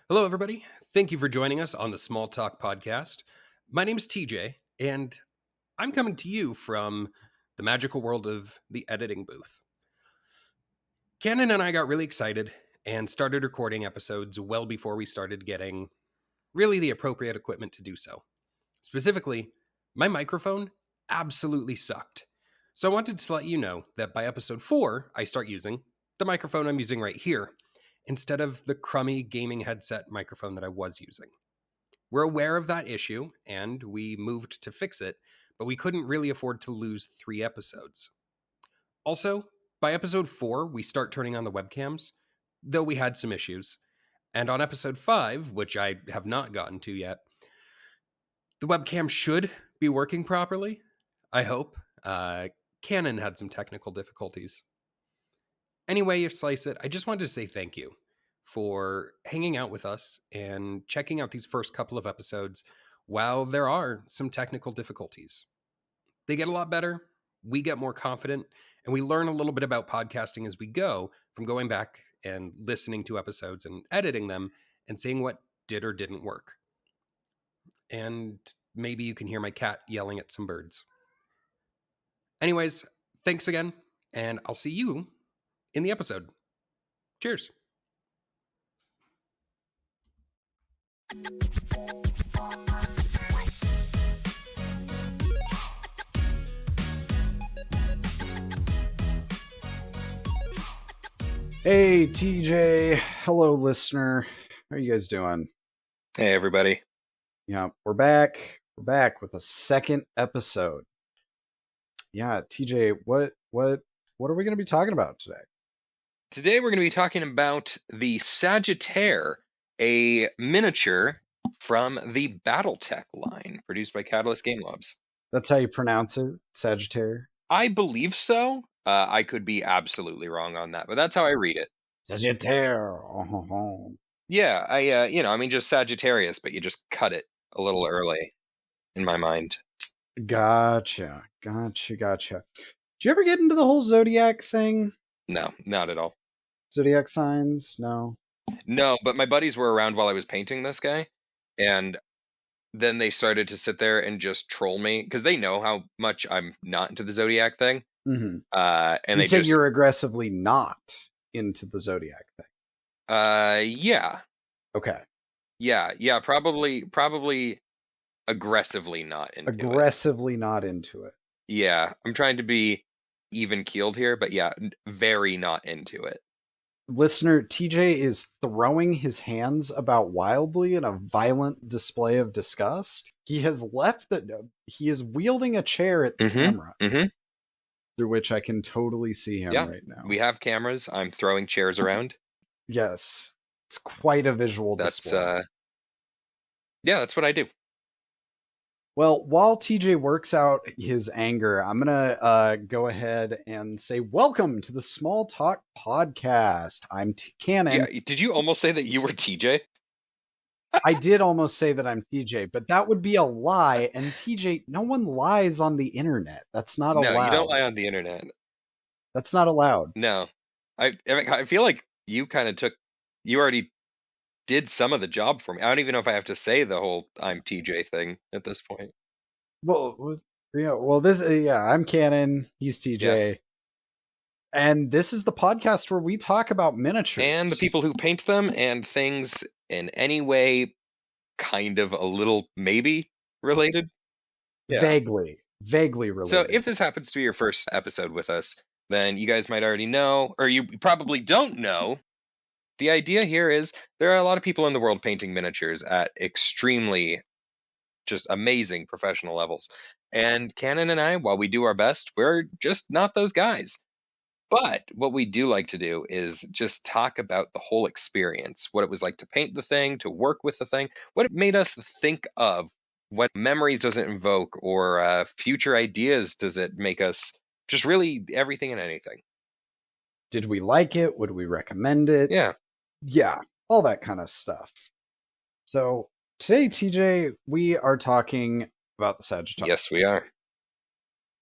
Hello, everybody. Thank you for joining us on the Small Talk podcast. My name is TJ, and I'm coming to you from the magical world of the editing booth. Cannon and I got really excited and started recording episodes well before we started getting really the appropriate equipment to do so. Specifically, my microphone absolutely sucked. So I wanted to let you know that by episode 4, I start using the microphone I'm using right here, instead of the crummy gaming headset microphone that I was using. We're aware of that issue, and we moved to fix it, but we couldn't really afford to lose 3 episodes. Also, by episode 4, we start turning on the webcams, though we had some issues. And on episode 5, which I have not gotten to yet, the webcam should be working properly, I hope. Canon had some technical difficulties. Anyway, you slice it, I just wanted to say thank you for hanging out with us and checking out these first couple of episodes while there are some technical difficulties. They get a lot better, we get more confident, and we learn a little bit about podcasting as we go from going back and listening to episodes and editing them and seeing what did or didn't work. And maybe you can hear my cat yelling at some birds. Anyways, thanks again, and I'll see you in the episode. Cheers. Hey, TJ. Hello, listener. How are you guys doing? Hey, everybody. Yeah, we're back. We're back with a second episode. Yeah, TJ, what are we going to be talking about today? Today we're going to be talking about the Sagittaire, a miniature from the Battletech line, produced by Catalyst Game Labs. That's how you pronounce it, Sagittaire? I believe so. I could be absolutely wrong on that, but that's how I read it. Sagittaire. Yeah, I just Sagittarius, but you just cut it a little early, in my mind. Gotcha. Did you ever get into the whole zodiac thing? No, not at all. Zodiac signs? No. No, but my buddies were around while I was painting this guy, and then they started to sit there and just troll me because they know how much I'm not into the zodiac thing. Mm-hmm. And you say you're aggressively not into the zodiac thing. Yeah. Okay. Yeah, probably aggressively not into it. Aggressively not into it. Yeah, I'm trying to be even keeled here, but yeah, very not into it. Listener, TJ is throwing his hands about wildly in a violent display of disgust. He has left he is wielding a chair at the camera, through which I can totally see him right now. We have cameras. I'm throwing chairs around. Yes, it's quite a visual display. Yeah, that's what I do. Well, while TJ works out his anger, I'm going to go ahead and say welcome to the Small Talk podcast. I'm Cannon. Yeah, did you almost say that you were TJ? I did almost say that I'm TJ, but that would be a lie. And TJ, no one lies on the internet. That's not allowed. No, you don't lie on the internet. That's not allowed. No. I feel like you already did some of the job for me. I don't even know if I have to say the whole I'm TJ thing at this point. Well, I'm Cannon. He's TJ. Yeah. And this is the podcast where we talk about miniatures. And the people who paint them and things in any way kind of a little maybe related. Yeah. Vaguely related. So if this happens to be your first episode with us, then you guys might already know, or you probably don't know. The idea here is there are a lot of people in the world painting miniatures at extremely just amazing professional levels. And Cannon and I, while we do our best, we're just not those guys. But what we do like to do is just talk about the whole experience, what it was like to paint the thing, to work with the thing, what it made us think of, what memories does it invoke, or future ideas does it make us, just really everything and anything. Did we like it? Would we recommend it? Yeah, all that kind of stuff. So today, TJ, we are talking about the Sagittaire. Yes, we are.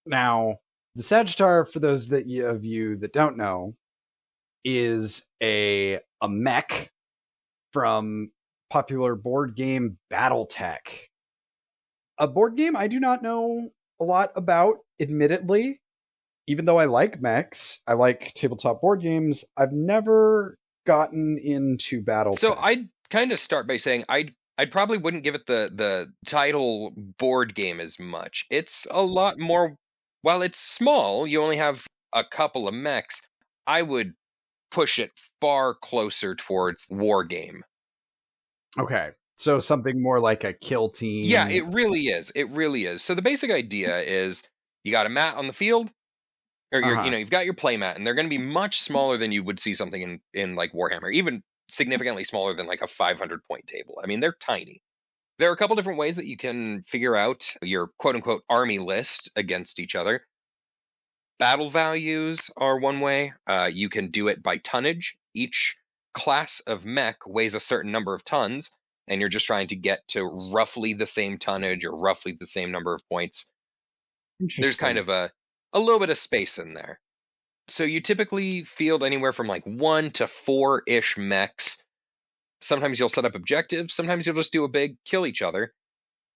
Now, the Sagittaire, for those of you that don't know, is a mech from popular board game Battletech. A board game I do not know a lot about, admittedly. Even though I like mechs, I like tabletop board games, I've never gotten into Battletech. So I'd kind of start by saying I'd probably wouldn't give it the title board game as much. It's a lot more, while it's small, you only have a couple of mechs, I would push it far closer towards war game. Okay. So something more like a kill team. Yeah, it really is. It really is. So the basic idea is you got a mat on the field, or you've got your play mat, and they're going to be much smaller than you would see something in like Warhammer, even significantly smaller than like a 500 point table. I mean, they're tiny. There are a couple different ways that you can figure out your quote unquote army list against each other. Battle values are one way. You can do it by tonnage. Each class of mech weighs a certain number of tons, and you're just trying to get to roughly the same tonnage or roughly the same number of points. There's kind of a little bit of space in there. So you typically field anywhere from like 1 to 4-ish mechs. Sometimes you'll set up objectives. Sometimes you'll just do a big kill each other.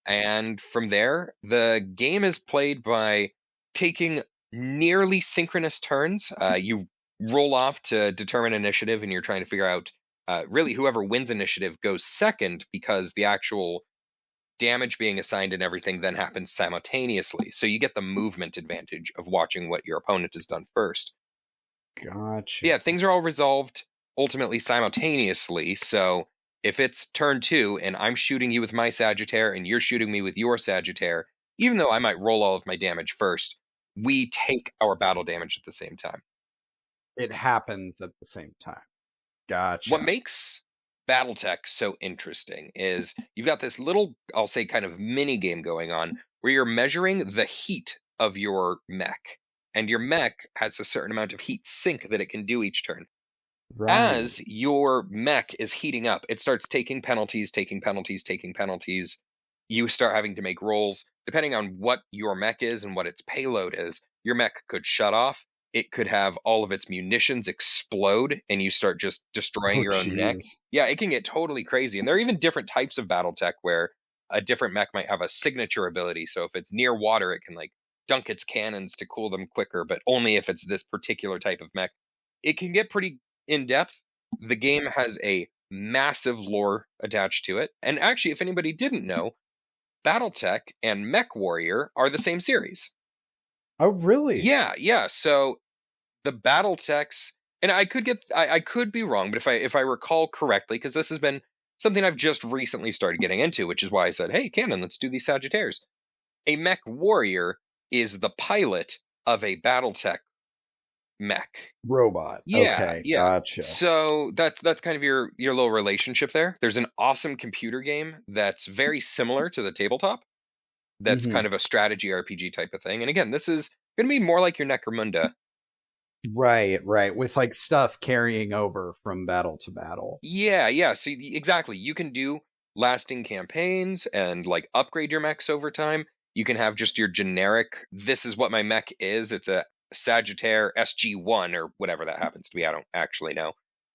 And from there, the game is played by taking nearly synchronous turns. You roll off to determine initiative, and you're trying to figure out really whoever wins initiative goes second, because the actual damage being assigned and everything then happens simultaneously. So you get the movement advantage of watching what your opponent has done first. Gotcha. Yeah, things are all resolved ultimately simultaneously. So if it's turn 2 and I'm shooting you with my Sagittaire and you're shooting me with your Sagittaire, even though I might roll all of my damage first, we take our battle damage at the same time. It happens at the same time. Gotcha. What makes Battletech so interesting is you've got this little, I'll say, kind of mini game going on where you're measuring the heat of your mech, and your mech has a certain amount of heat sink that it can do each turn. Right. As your mech is heating up, it starts taking penalties. You start having to make rolls. Depending on what your mech is and what its payload is, your mech could shut off. It could have all of its munitions explode, and you start just destroying your own mech. Yeah, it can get totally crazy. And there are even different types of Battletech where a different mech might have a signature ability. So if it's near water, it can like dunk its cannons to cool them quicker, but only if it's this particular type of mech. It can get pretty in-depth. The game has a massive lore attached to it. And actually, if anybody didn't know, Battletech and Mech Warrior are the same series. Oh, really? Yeah. So the Battletechs, and I could be wrong, but if I recall correctly, because this has been something I've just recently started getting into, which is why I said, hey, Canon, let's do these Sagittaires. A Mech Warrior is the pilot of a Battletech mech robot. Yeah, okay, yeah. Gotcha. So that's kind of your little relationship there. There's an awesome computer game that's very similar to the tabletop. That's kind of a strategy RPG type of thing. And again, this is going to be more like your Necromunda. Right. With like stuff carrying over from battle to battle. Yeah. So exactly. You can do lasting campaigns and like upgrade your mechs over time. You can have just your generic, this is what my mech is. It's a Sagittaire SG-1 or whatever that happens to be. I don't actually know.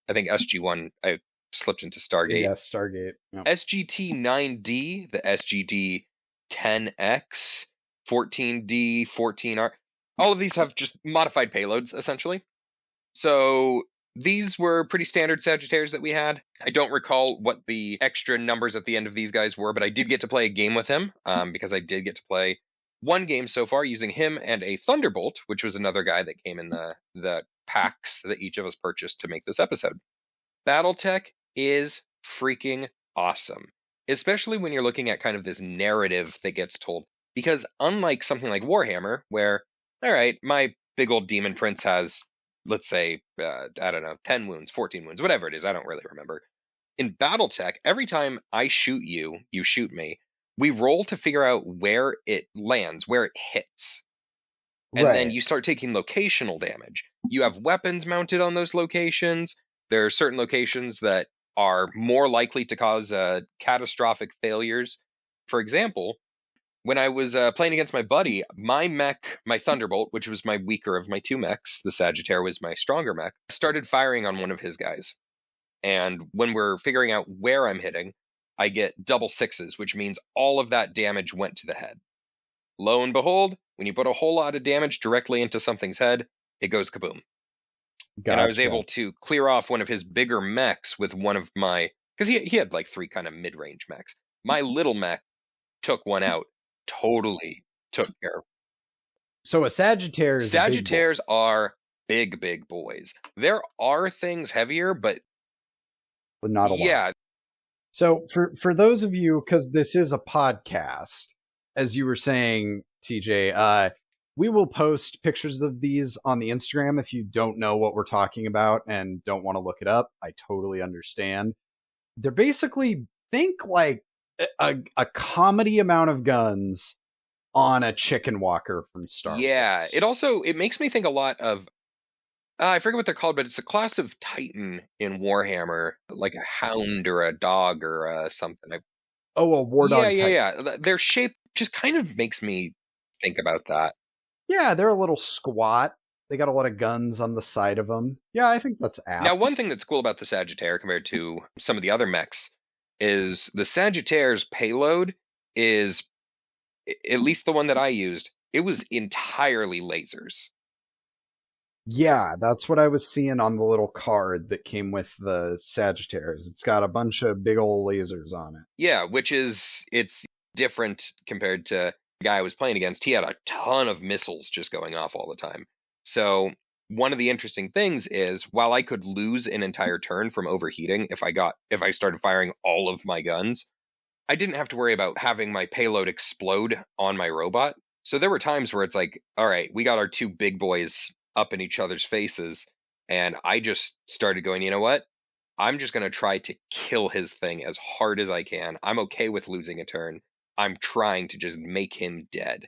I think SG-1, I slipped into Stargate. Yeah, Stargate. Yep. SGT-9D, the SGD-10X, 14D, 14R. All of these have just modified payloads, essentially. So these were pretty standard Sagittaires that we had. I don't recall what the extra numbers at the end of these guys were, but I did get to play a game with him because I did get to play one game so far using him and a Thunderbolt, which was another guy that came in the packs that each of us purchased to make this episode. Battletech is freaking awesome, especially when you're looking at kind of this narrative that gets told. Because unlike something like Warhammer, where, all right, my big old demon prince has, let's say, I don't know, 10 wounds, 14 wounds, whatever it is, I don't really remember. In Battletech, every time I shoot you, you shoot me, we roll to figure out where it lands, where it hits. And then you start taking locational damage. You have weapons mounted on those locations. There are certain locations that are more likely to cause catastrophic failures. For example, when I was playing against my buddy, my mech, my Thunderbolt, which was my weaker of my two mechs, the Sagittaire was my stronger mech, started firing on one of his guys. And when we're figuring out where I'm hitting, I get double sixes, which means all of that damage went to the head. Lo and behold, when you put a whole lot of damage directly into something's head, it goes kaboom. Gotcha. And I was able to clear off one of his bigger mechs with one of my, because he had like 3 kind of mid-range mechs. My little mech took one out, totally took care of. So a Sagittaire is Sagittaires are big boys. There are things heavier, but not a lot. Yeah. So for those of you, because this is a podcast, as you were saying, TJ, we will post pictures of these on the Instagram if you don't know what we're talking about and don't want to look it up. I totally understand. They're basically, think like a comedy amount of guns on a chicken walker from Star Wars. Yeah, it makes me think a lot of, I forget what they're called, but it's a class of Titan in Warhammer, like a hound or a dog or something. A war dog Titan. Yeah. Their shape just kind of makes me think about that. Yeah, they're a little squat. They got a lot of guns on the side of them. Yeah, I think that's apt. Now, one thing that's cool about the Sagittaire compared to some of the other mechs is the Sagittaire's payload is, at least the one that I used, it was entirely lasers. Yeah, that's what I was seeing on the little card that came with the Sagittaires. It's got a bunch of big old lasers on it. Yeah, it's different compared to the guy I was playing against. He had a ton of missiles just going off all the time. So one of the interesting things is, while I could lose an entire turn from overheating if I started firing all of my guns, I didn't have to worry about having my payload explode on my robot. So there were times where it's like, all right, we got our 2 big boys up in each other's faces, and I just started going, you know what? I'm just going to try to kill his thing as hard as I can. I'm okay with losing a turn. I'm trying to just make him dead.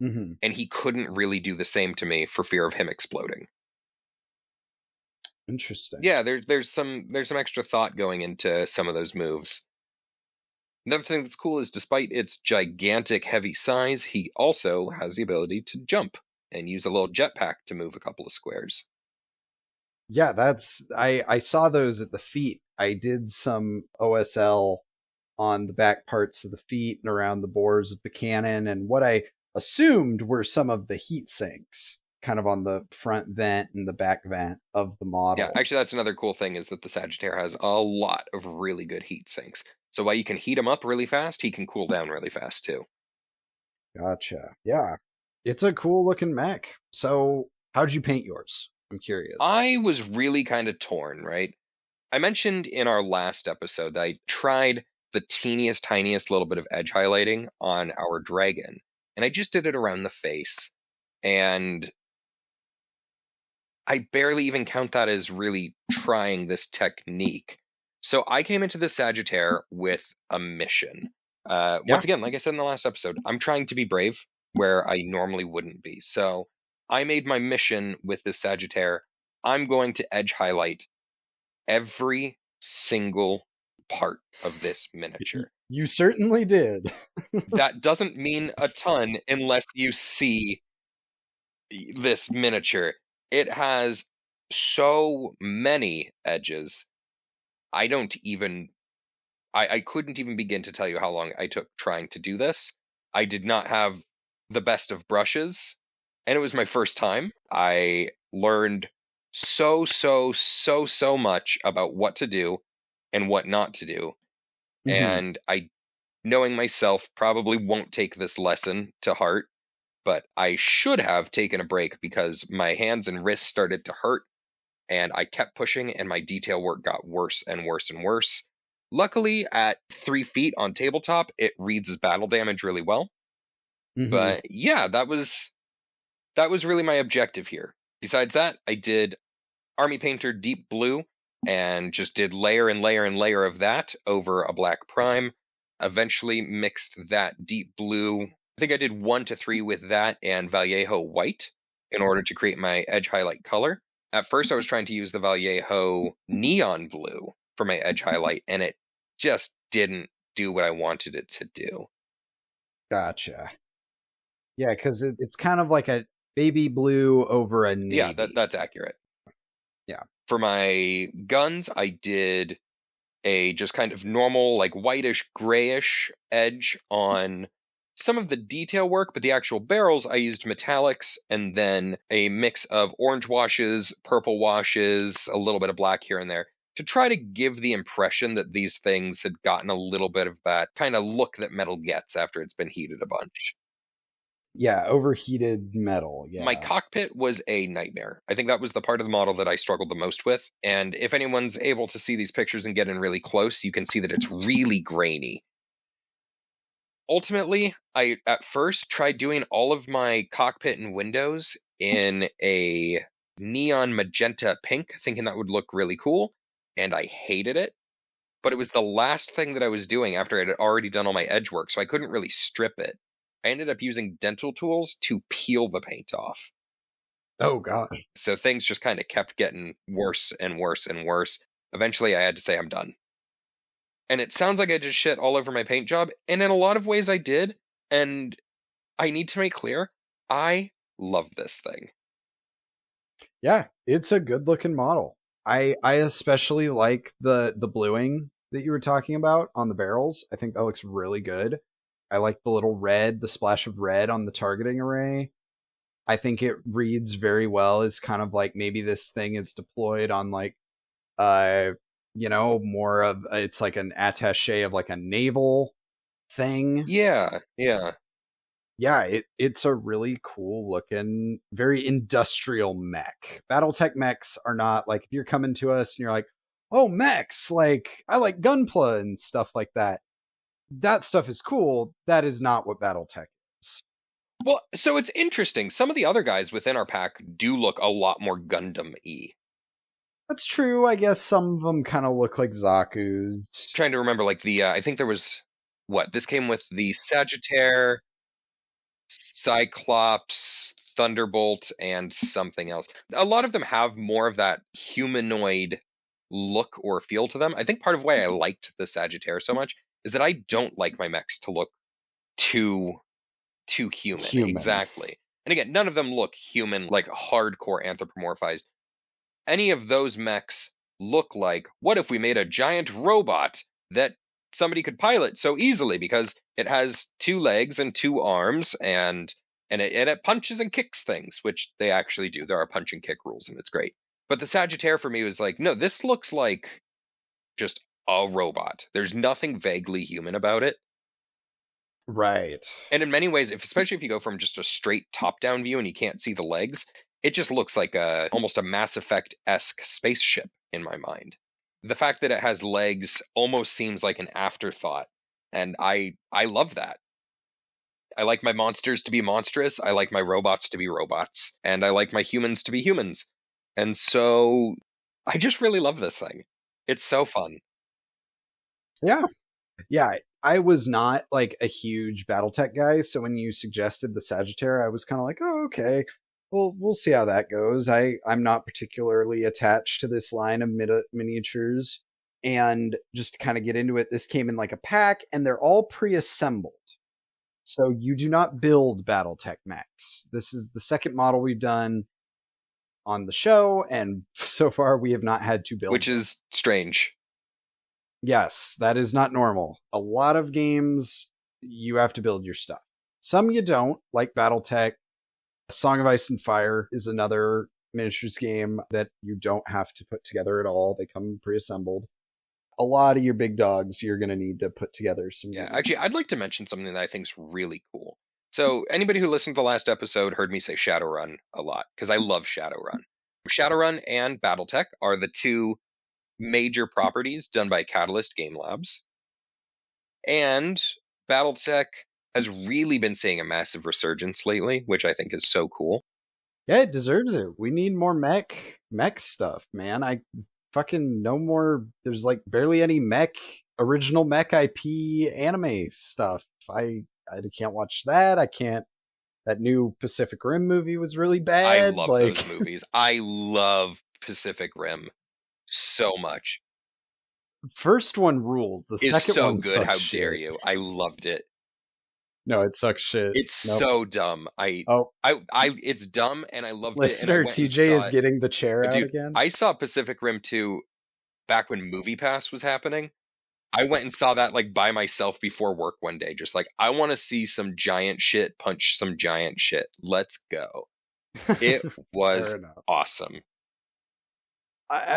Mm-hmm. And he couldn't really do the same to me for fear of him exploding. Interesting. Yeah, there's some extra thought going into some of those moves. Another thing that's cool is, despite its gigantic heavy size, he also has the ability to jump and use a little jetpack to move a couple of squares. Yeah, I saw those at the feet. I did some OSL on the back parts of the feet and around the bores of the cannon, and what I assumed were some of the heat sinks kind of on the front vent and the back vent of the model. Yeah, actually that's another cool thing, is that the Sagittaire has a lot of really good heat sinks. So while you can heat him up really fast, he can cool down really fast too. Gotcha. Yeah. It's a cool looking mech. So how'd you paint yours? I'm curious. I was really kind of torn, right? I mentioned in our last episode that I tried the teeniest, tiniest little bit of edge highlighting on our dragon, and I just did it around the face, and I barely even count that as really trying this technique. So I came into the Sagittaire with a mission. Once again, like I said in the last episode, I'm trying to be brave where I normally wouldn't be. So I made my mission with this Sagittaire. I'm going to edge highlight every single part of this miniature. You certainly did. That doesn't mean a ton unless you see this miniature. It has so many edges. I couldn't even begin to tell you how long I took trying to do this. I did not have the best of brushes, and it was my first time. I learned so much about what to do and what not to do. Mhm. And I, knowing myself, probably won't take this lesson to heart, but I should have taken a break because my hands and wrists started to hurt, and I kept pushing, and my detail work got worse and worse and worse. Luckily, at 3 feet on tabletop, it reads as battle damage really well. Mhm. But yeah, that was really my objective here. Besides that, I did Army Painter Deep Blue and just did layer and layer and layer of that over a black prime. Eventually mixed that deep blue. I think I did 1 to 3 with that and Vallejo white in order to create my edge highlight color. At first I was trying to use the Vallejo neon blue for my edge highlight, and it just didn't do what I wanted it to do. Gotcha. Yeah, because it's kind of like a baby blue over a navy. Yeah, that's accurate. Yeah. For my guns, I did a just kind of normal, like whitish, grayish edge on some of the detail work, but the actual barrels, I used metallics and then a mix of orange washes, purple washes, a little bit of black here and there, to try to give the impression that these things had gotten a little bit of that kind of look that metal gets after it's been heated a bunch. Yeah, overheated metal. Yeah. My cockpit was a nightmare. I think that was the part of the model that I struggled the most with. And if anyone's able to see these pictures and get in really close, you can see that it's really grainy. Ultimately, I at first tried doing all of my cockpit and windows in a neon magenta pink, thinking that would look really cool, and I hated it. But it was the last thing that I was doing after I had already done all my edge work, so I couldn't really strip it. I ended up using dental tools to peel the paint off. Oh, gosh. So things just kind of kept getting worse and worse and worse. Eventually, I had to say I'm done. And it sounds like I just shit all over my paint job, and in a lot of ways I did, and I need to make clear, I love this thing. Yeah, it's a good-looking model. I especially like the bluing that you were talking about on the barrels. I think that looks really good. I like the little red, the splash of red on the targeting array. I think it reads very well as kind of like maybe this thing is deployed on like more of it's like an attaché of like a naval thing. Yeah. It's a really cool looking, very industrial mech. Battletech mechs are not like, if you're coming to us and you're like, oh, mechs, like I like Gunpla and stuff like that. That stuff is cool. That is not what Battletech is. Well, so it's interesting. Some of the other guys within our pack do look a lot more Gundam-y. That's true. I guess some of them kind of look like Zaku's. Trying to remember, like I think there was, this came with the Sagittaire, Cyclops, Thunderbolt, and something else. A lot of them have more of that humanoid look or feel to them. I think part of why I liked the Sagittaire so much is that I don't like my mechs to look too human. Exactly. And again, none of them look human, like hardcore anthropomorphized. Any of those mechs look like, what if we made a giant robot that somebody could pilot so easily because it has 2 legs and 2 arms and it punches and kicks things, which they actually do. There are punch and kick rules and it's great. But the Sagittaire for me was like, no, this looks like just a robot. There's nothing vaguely human about it. Right. And in many ways, especially if you go from just a straight top-down view and you can't see the legs, it just looks like almost a Mass Effect-esque spaceship in my mind. The fact that it has legs almost seems like an afterthought, and I love that. I like my monsters to be monstrous, I like my robots to be robots, and I like my humans to be humans. And so I just really love this thing. It's so fun. Yeah. I was not like a huge Battletech guy, so when you suggested the Sagittaire, I was kind of like, oh, okay. Well, we'll see how that goes. I'm not particularly attached to this line of miniatures. And just to kind of get into it, this came in like a pack, and they're all pre-assembled. So you do not build Battletech mechs. This is the second model we've done on the show, and so far we have not had to build. Which is strange. Yes, that is not normal. A lot of games, you have to build your stuff. Some you don't, like Battletech. Song of Ice and Fire is another miniatures game that you don't have to put together at all. They come pre-assembled. A lot of your big dogs, you're going to need to put together some games. Actually, I'd like to mention something that I think is really cool. So anybody who listened to the last episode heard me say Shadowrun a lot, because I love Shadowrun. Shadowrun and Battletech are the 2 major properties done by Catalyst Game Labs. And Battletech has really been seeing a massive resurgence lately, which I think is so cool. Yeah, it deserves it. We need more mech stuff, man. I fucking no more. There's like barely any original mech IP anime stuff. I can't watch that. I can't. That new Pacific Rim movie was really bad. I love those movies. I love Pacific Rim so much. First one rules. The second so one good. sucks How shit. dare you? I loved it. No, it sucks shit. It's so dumb. It's dumb, and I loved Listener, it. Listener, TJ is getting the chair out again. I saw Pacific Rim 2 back when MoviePass was happening. I went and saw that like by myself before work one day, just like, I want to see some giant shit punch some giant shit. Let's go. It was awesome.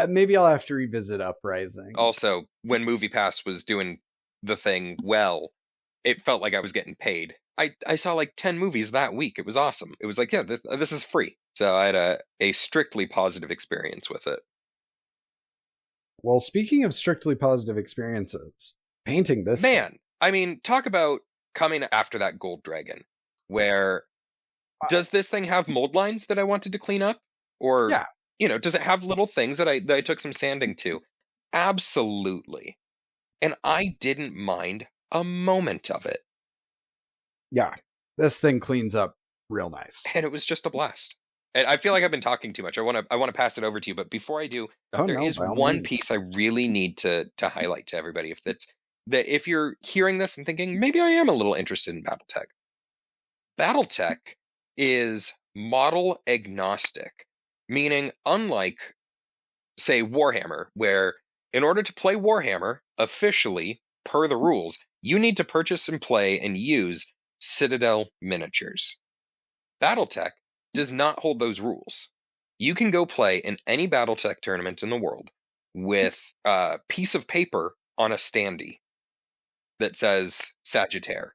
Maybe I'll have to revisit Uprising. Also, when MoviePass was doing the thing well, it felt like I was getting paid. I saw like 10 movies that week. It was awesome. It was like, yeah, this is free. So I had a strictly positive experience with it. Well, speaking of strictly positive experiences, painting this man, I mean, talk about coming after that gold dragon, where does this thing have mold lines that I wanted to clean up? Or, yeah, does it have little things that I took some sanding to? Absolutely. And I didn't mind a moment of it. Yeah, this thing cleans up real nice. And it was just a blast. And I feel like I've been talking too much. I want to pass it over to you, but before I do, there is one piece I really need to highlight to everybody. If you're hearing this and thinking, maybe I am a little interested in Battletech. Battletech is model agnostic, meaning unlike, say, Warhammer, where in order to play Warhammer officially per the rules, you need to purchase and play and use Citadel miniatures. Battletech does not hold those rules. You can go play in any Battletech tournament in the world with a piece of paper on a standee that says Sagittaire.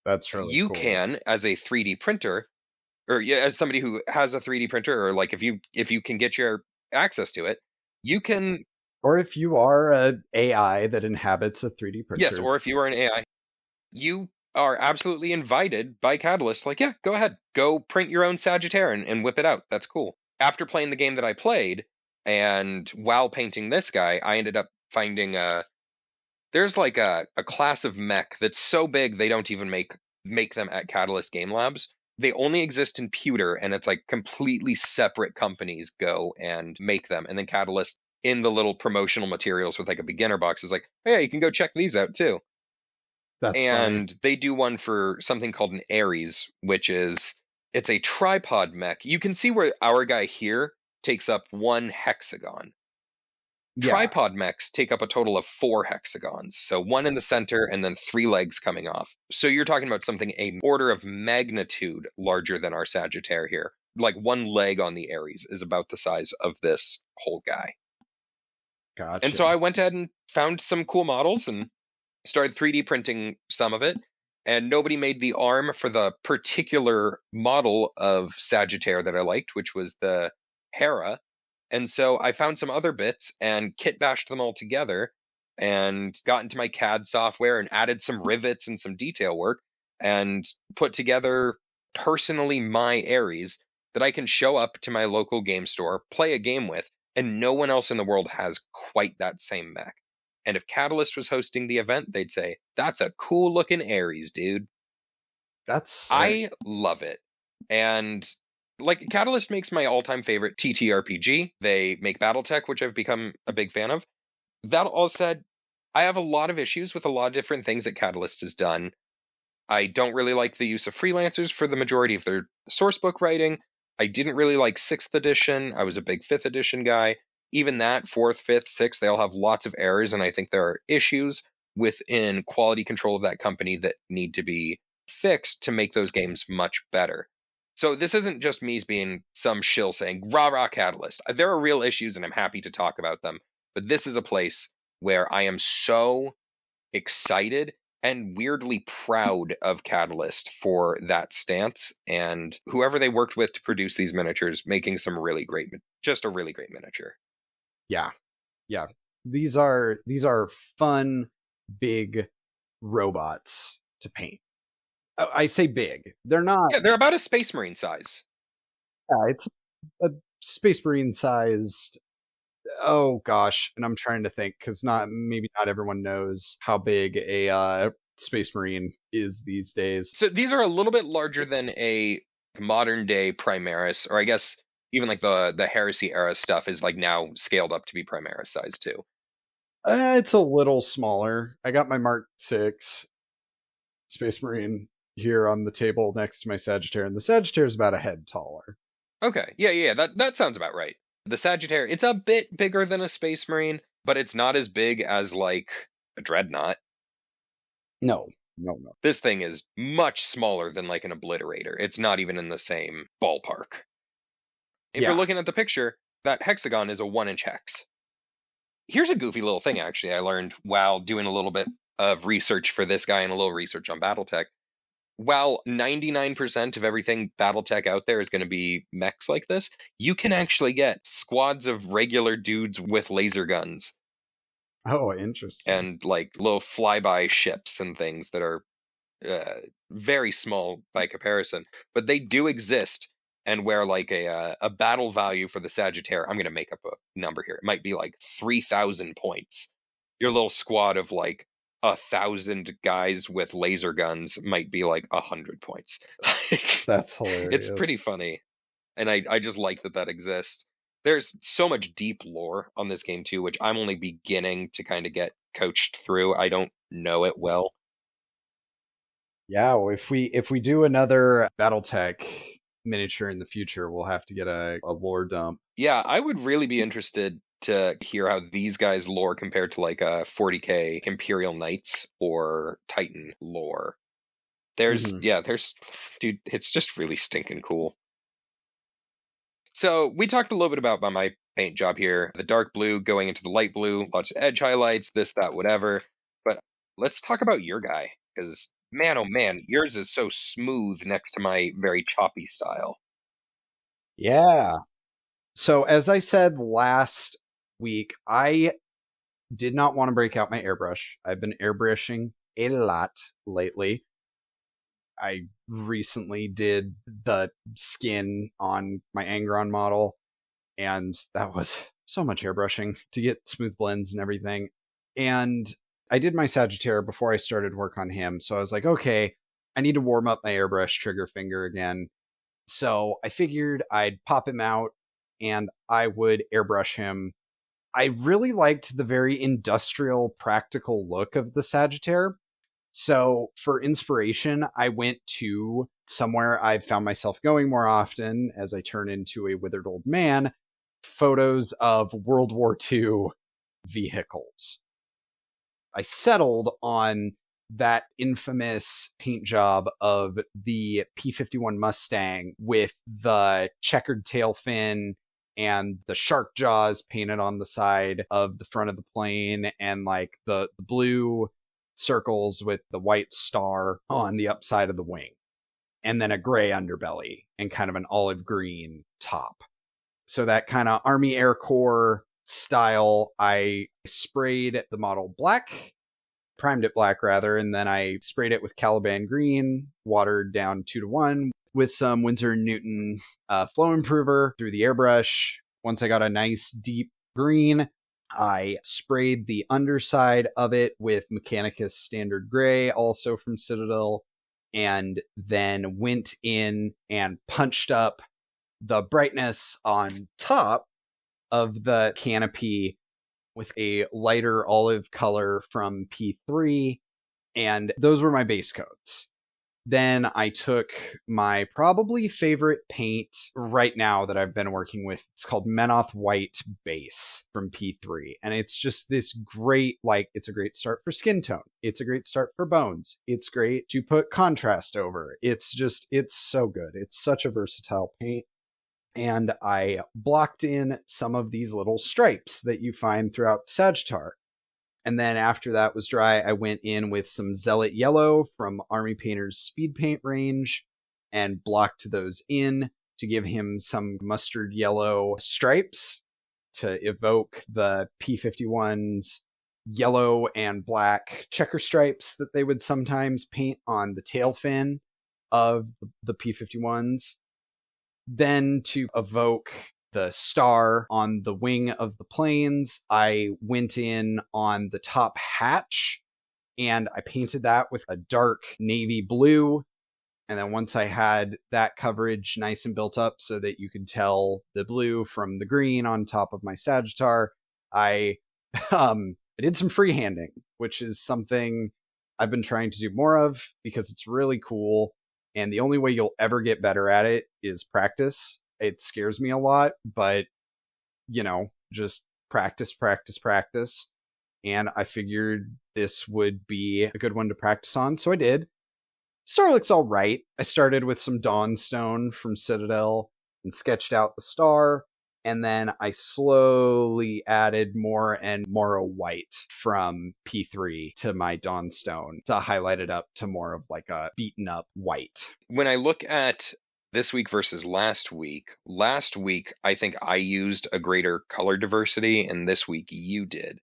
That's really you cool. can, as a 3D printer, or as somebody who has a 3D printer, or like if you can get your access to it, you can. Or if you are an AI that inhabits a 3D printer. Yes, or if you are an AI, you are absolutely invited by Catalyst. Like, yeah, go ahead. Go print your own Sagittaire and whip it out. That's cool. After playing the game that I played, and while painting this guy, I ended up finding there's like a class of mech that's so big they don't even make them at Catalyst Game Labs. They only exist in Pewter, and it's like completely separate companies go and make them. And then Catalyst, in the little promotional materials with like a beginner box, is like, hey, you can go check these out too. That's and funny. They do one for something called an Ares, which is, it's a tripod mech. You can see where our guy here takes up one hexagon. Yeah. Tripod mechs take up a total of 4 hexagons. So one in the center and then 3 legs coming off. So you're talking about something an order of magnitude larger than our Sagittaire here. Like one leg on the Ares is about the size of this whole guy. Gotcha. And so I went ahead and found some cool models and started 3D printing some of it, and nobody made the arm for the particular model of Sagittaire that I liked, which was the Hera. And so I found some other bits and kit bashed them all together and got into my CAD software and added some rivets and some detail work and put together personally my Ares that I can show up to my local game store, play a game with, and no one else in the world has quite that same mech. And if Catalyst was hosting the event, they'd say, that's a cool looking Ares, dude. That's sick. I love it. And like, Catalyst makes my all-time favorite TTRPG. They make Battletech, which I've become a big fan of. That all said, I have a lot of issues with a lot of different things that Catalyst has done. I don't really like the use of freelancers for the majority of their sourcebook writing. I didn't really like 6th edition. I was a big 5th edition guy. Even that, 4th, 5th, 6th, they all have lots of errors, and I think there are issues within quality control of that company that need to be fixed to make those games much better. So this isn't just me being some shill saying, rah, rah, Catalyst. There are real issues, and I'm happy to talk about them. But this is a place where I am so excited and weirdly proud of Catalyst for that stance, and whoever they worked with to produce these miniatures, making some really great, just a really great miniature. Yeah. These are fun, big robots to paint. I say big. They're not. Yeah, they're about a Space Marine size. Yeah, it's a Space Marine sized. Oh gosh, and I'm trying to think because maybe not everyone knows how big a Space Marine is these days. So these are a little bit larger than a modern day Primaris, or I guess even like the Heresy era stuff is like now scaled up to be Primaris size too. It's a little smaller. I got my Mark 6 Space Marine here on the table next to my Sagittaire, and the Sagittaire is about a head taller. Okay, yeah, that sounds about right. The Sagittaire, it's a bit bigger than a Space Marine, but it's not as big as like a dreadnought. No. This thing is much smaller than like an obliterator. It's not even in the same ballpark. If you're looking at the picture, that hexagon is a 1-inch hex. Here's a goofy little thing, actually, I learned while doing a little bit of research for this guy and a little research on Battletech. While 99% of everything Battletech out there is going to be mechs like this, you can actually get squads of regular dudes with laser guns. Oh, interesting. And like little flyby ships and things that are very small by comparison, but they do exist. And where like a battle value for the Sagittaire, I'm going to make up a number here. It might be like 3,000 points. Your little squad of like 1,000 guys with laser guns might be like 100 points. That's hilarious. It's pretty funny. And I just like that exists. There's so much deep lore on this game too, which I'm only beginning to kind of get coached through. I don't know it well. Yeah, well, if we do another Battletech miniature in the future, we'll have to get a lore dump. Yeah, I would really be interested to hear how these guys lore compared to like a 40k Imperial Knights or Titan lore. There's dude, it's just really stinking cool. So we talked a little bit about my paint job here, the dark blue going into the light blue, lots of edge highlights, this, that, whatever. But let's talk about your guy, because man, oh man, yours is so smooth next to my very choppy style. Yeah. So as I said last week, I did not want to break out my airbrush. I've been airbrushing a lot lately. I recently did the skin on my Angron model, and that was so much airbrushing to get smooth blends and everything. And I did my Sagittaire before I started work on him, so I was like, okay, I need to warm up my airbrush trigger finger again. So I figured I'd pop him out and I would airbrush him. I really liked the very industrial, practical look of the Sagittaire. So for inspiration, I went to somewhere I've found myself going more often as I turn into a withered old man, photos of World War II vehicles. I settled on that infamous paint job of the P-51 Mustang with the checkered tail fin and the shark jaws painted on the side of the front of the plane, and like the blue circles with the white star on the upside of the wing, and then a gray underbelly and kind of an olive green top. So that kind of Army Air Corps style. I sprayed the model black, primed it black rather, and then I sprayed it with Caliban green, watered down 2-to-1 with some Winsor & Newton flow improver through the airbrush. Once I got a nice deep green, I sprayed the underside of it with Mechanicus Standard Gray, also from Citadel, and then went in and punched up the brightness on top of the canopy with a lighter olive color from P3, and those were my base coats. Then I took my probably favorite paint right now that I've been working with. It's called Menoth White Base from P3. And it's just this great, like, it's a great start for skin tone. It's a great start for bones. It's great to put contrast over. It's so good. It's such a versatile paint. And I blocked in some of these little stripes that you find throughout the Sagittaire. And then after that was dry, I went in with some Zealot Yellow from Army Painter's Speed Paint range and blocked those in to give him some mustard yellow stripes to evoke the P-51's yellow and black checker stripes that they would sometimes paint on the tail fin of the P-51s. Then to evoke the star on the wing of the planes, I went in on the top hatch and I painted that with a dark navy blue. And then once I had that coverage nice and built up so that you could tell the blue from the green on top of my Sagittaire, I did some freehanding, which is something I've been trying to do more of because it's really cool. And the only way you'll ever get better at it is practice. It scares me a lot, but, just practice. And I figured this would be a good one to practice on, so I did. Star looks all right. I started with some Dawnstone from Citadel and sketched out the star, and then I slowly added more and more white from P3 to my Dawnstone to highlight it up to more of like a beaten up white. When I look at this week versus last week I think I used a greater color diversity, and this week you did.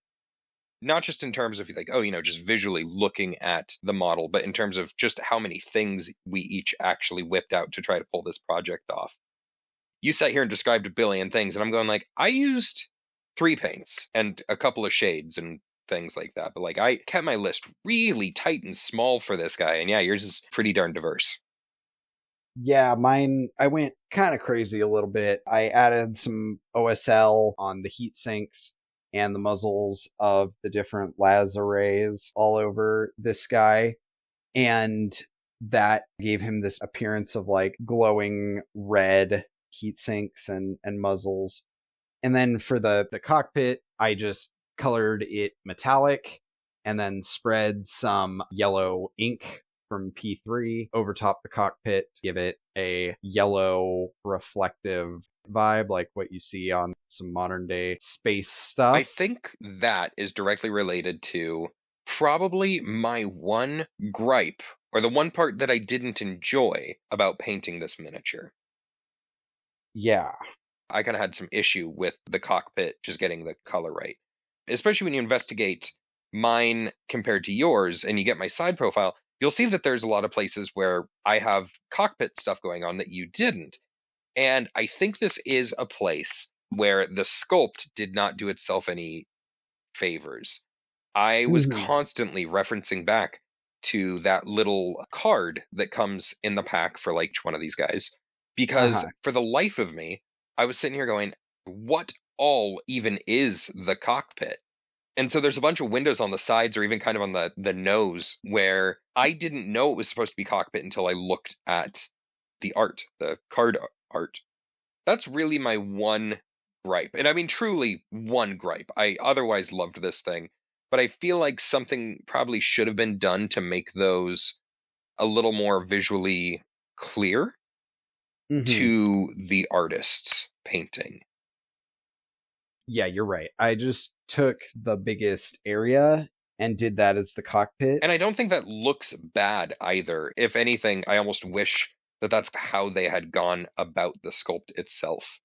Not just in terms of like, just visually looking at the model, but in terms of just how many things we each actually whipped out to try to pull this project off. You sat here and described a billion things, and I'm going like, I used 3 paints and a couple of shades and things like that. But like, I kept my list really tight and small for this guy. And yeah, yours is pretty darn diverse. Yeah, mine, I went kind of crazy a little bit. I added some OSL on the heat sinks and the muzzles of the different Ladz arrays all over this guy. And that gave him this appearance of like glowing red heat sinks and muzzles. And then for the cockpit, I just colored it metallic and then spread some yellow ink from P3 over top the cockpit to give it a yellow reflective vibe, like what you see on some modern day space stuff. I think that is directly related to probably my one gripe, or the one part that I didn't enjoy about painting this miniature. Yeah. I kind of had some issue with the cockpit just getting the color right, especially when you investigate mine compared to yours and you get my side profile. You'll see that there's a lot of places where I have cockpit stuff going on that you didn't. And I think this is a place where the sculpt did not do itself any favors. I was constantly referencing back to that little card that comes in the pack for like each one of these guys, because for the life of me, I was sitting here going, what all even is the cockpit? And so there's a bunch of windows on the sides or even kind of on the nose where I didn't know it was supposed to be cockpit until I looked at the art, the card art. That's really my one gripe. And I mean, truly one gripe. I otherwise loved this thing, but I feel like something probably should have been done to make those a little more visually clear to the artist's painting. Yeah, you're right. I just took the biggest area and did that as the cockpit. And I don't think that looks bad either. If anything, I almost wish that that's how they had gone about the sculpt itself.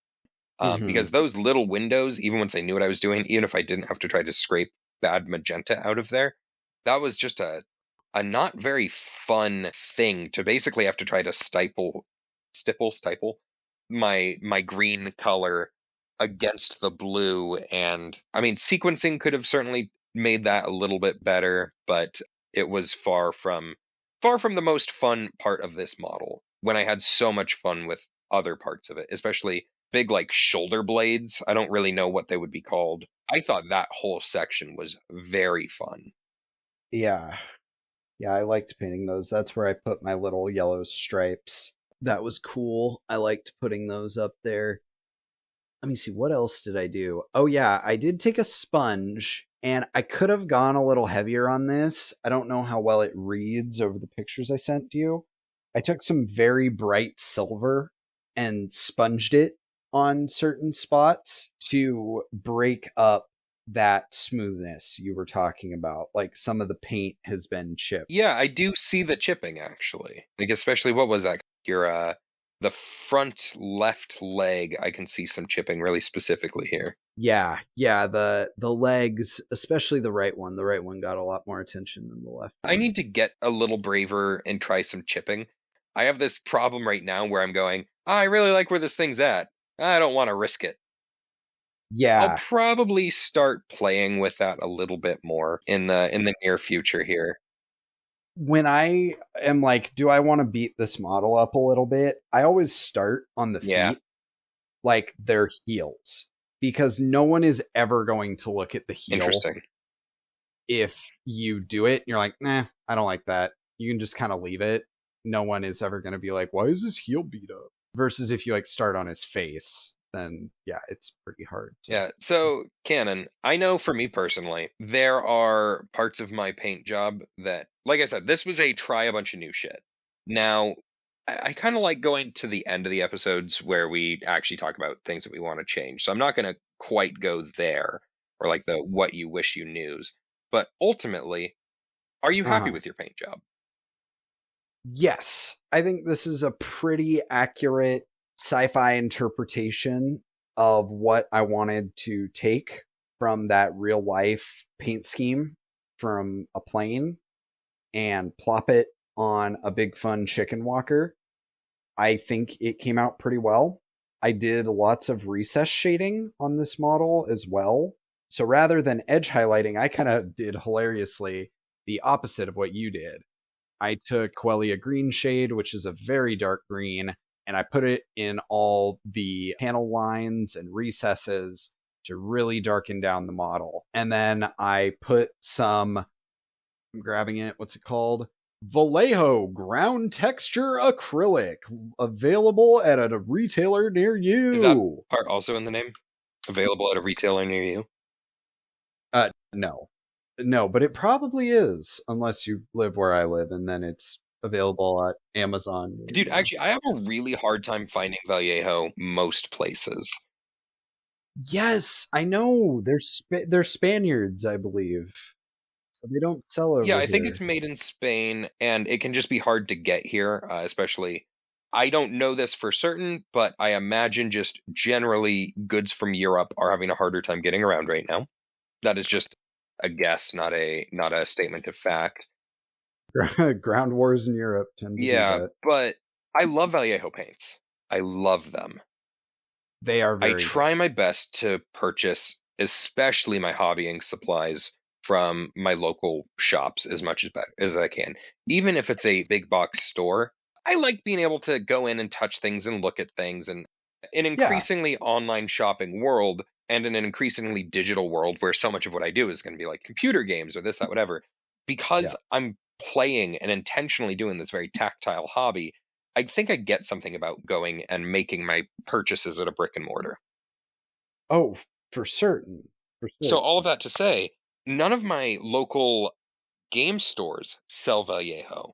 Because those little windows, even once I knew what I was doing, even if I didn't have to try to scrape bad magenta out of there, that was just a not very fun thing to basically have to try to stipple my green color against the blue. And I mean, sequencing could have certainly made that a little bit better, but it was far from the most fun part of this model, when I had so much fun with other parts of it, especially big like shoulder blades. I don't really know what they would be called. I thought that whole section was very fun. Yeah, I liked painting those. That's where I put my little yellow stripes. That was cool. I liked putting those up there. Let me see, what else did I do? Oh yeah, I did take a sponge, and I could have gone a little heavier on this. I don't know how well it reads over the pictures I sent you. I took some very bright silver and sponged it on certain spots to break up that smoothness you were talking about. Like some of the paint has been chipped. Yeah, I do see the chipping actually. Like especially, what was that? Your the front left leg, I can see some chipping really specifically here. Yeah, the legs, especially the right one. The right one got a lot more attention than the left one. I need to get a little braver and try some chipping. I have this problem right now where I'm going, I really like where this thing's at. I don't want to risk it. Yeah. I'll probably start playing with that a little bit more in the near future here. When I am like, do I want to beat this model up a little bit? I always start on the feet, like their heels, because no one is ever going to look at the heel. Interesting. If you do it, you're like, nah, I don't like that. You can just kind of leave it. No one is ever going to be like, why is his heel beat up? Versus if you like start on his face, then yeah, it's pretty hard to... Yeah, so Canon, I know for me personally, there are parts of my paint job that, like I said, this was a try a bunch of new shit. Now, I kind of like going to the end of the episodes where we actually talk about things that we want to change. So I'm not going to quite go there, or like the what you wish you knews. But ultimately, are you happy with your paint job? Yes, I think this is a pretty accurate sci-fi interpretation of what I wanted to take from that real life paint scheme from a plane and plop it on a big fun chicken walker. I think it came out pretty well. I did lots of recess shading on this model as well. So rather than edge highlighting, I kind of did hilariously the opposite of what you did. I took Quellia Green Shade, which is a very dark green, and I put it in all the panel lines and recesses to really darken down the model. And then I put some, I'm grabbing it, what's it called? Vallejo Ground Texture Acrylic, available at a retailer near you. Is that part also in the name? Available at a retailer near you? No, but it probably is, unless you live where I live, and then it's available at Amazon. Dude, actually, I have a really hard time finding Vallejo most places. Yes, I know. They're Spaniards, I believe. So they don't sell over Yeah, I think here. it's made in Spain, and it can just be hard to get here, especially... I don't know this for certain, but I imagine just generally goods from Europe are having a harder time getting around right now. That is just a guess, not a statement of fact. Ground wars in Europe tend to do that. But I love Vallejo paints. I love them. They are very I try my best to purchase, especially my hobbying supplies, from my local shops as much as I can. Even if it's a big box store, I like being able to go in and touch things and look at things. And an increasingly online shopping world and in an increasingly digital world where so much of what I do is going to be like computer games or this, that, whatever, because I'm playing and intentionally doing this very tactile hobby, I think I get something about going and making my purchases at a brick and mortar. Oh, for certain. So all of that to say, none of my local game stores sell Vallejo.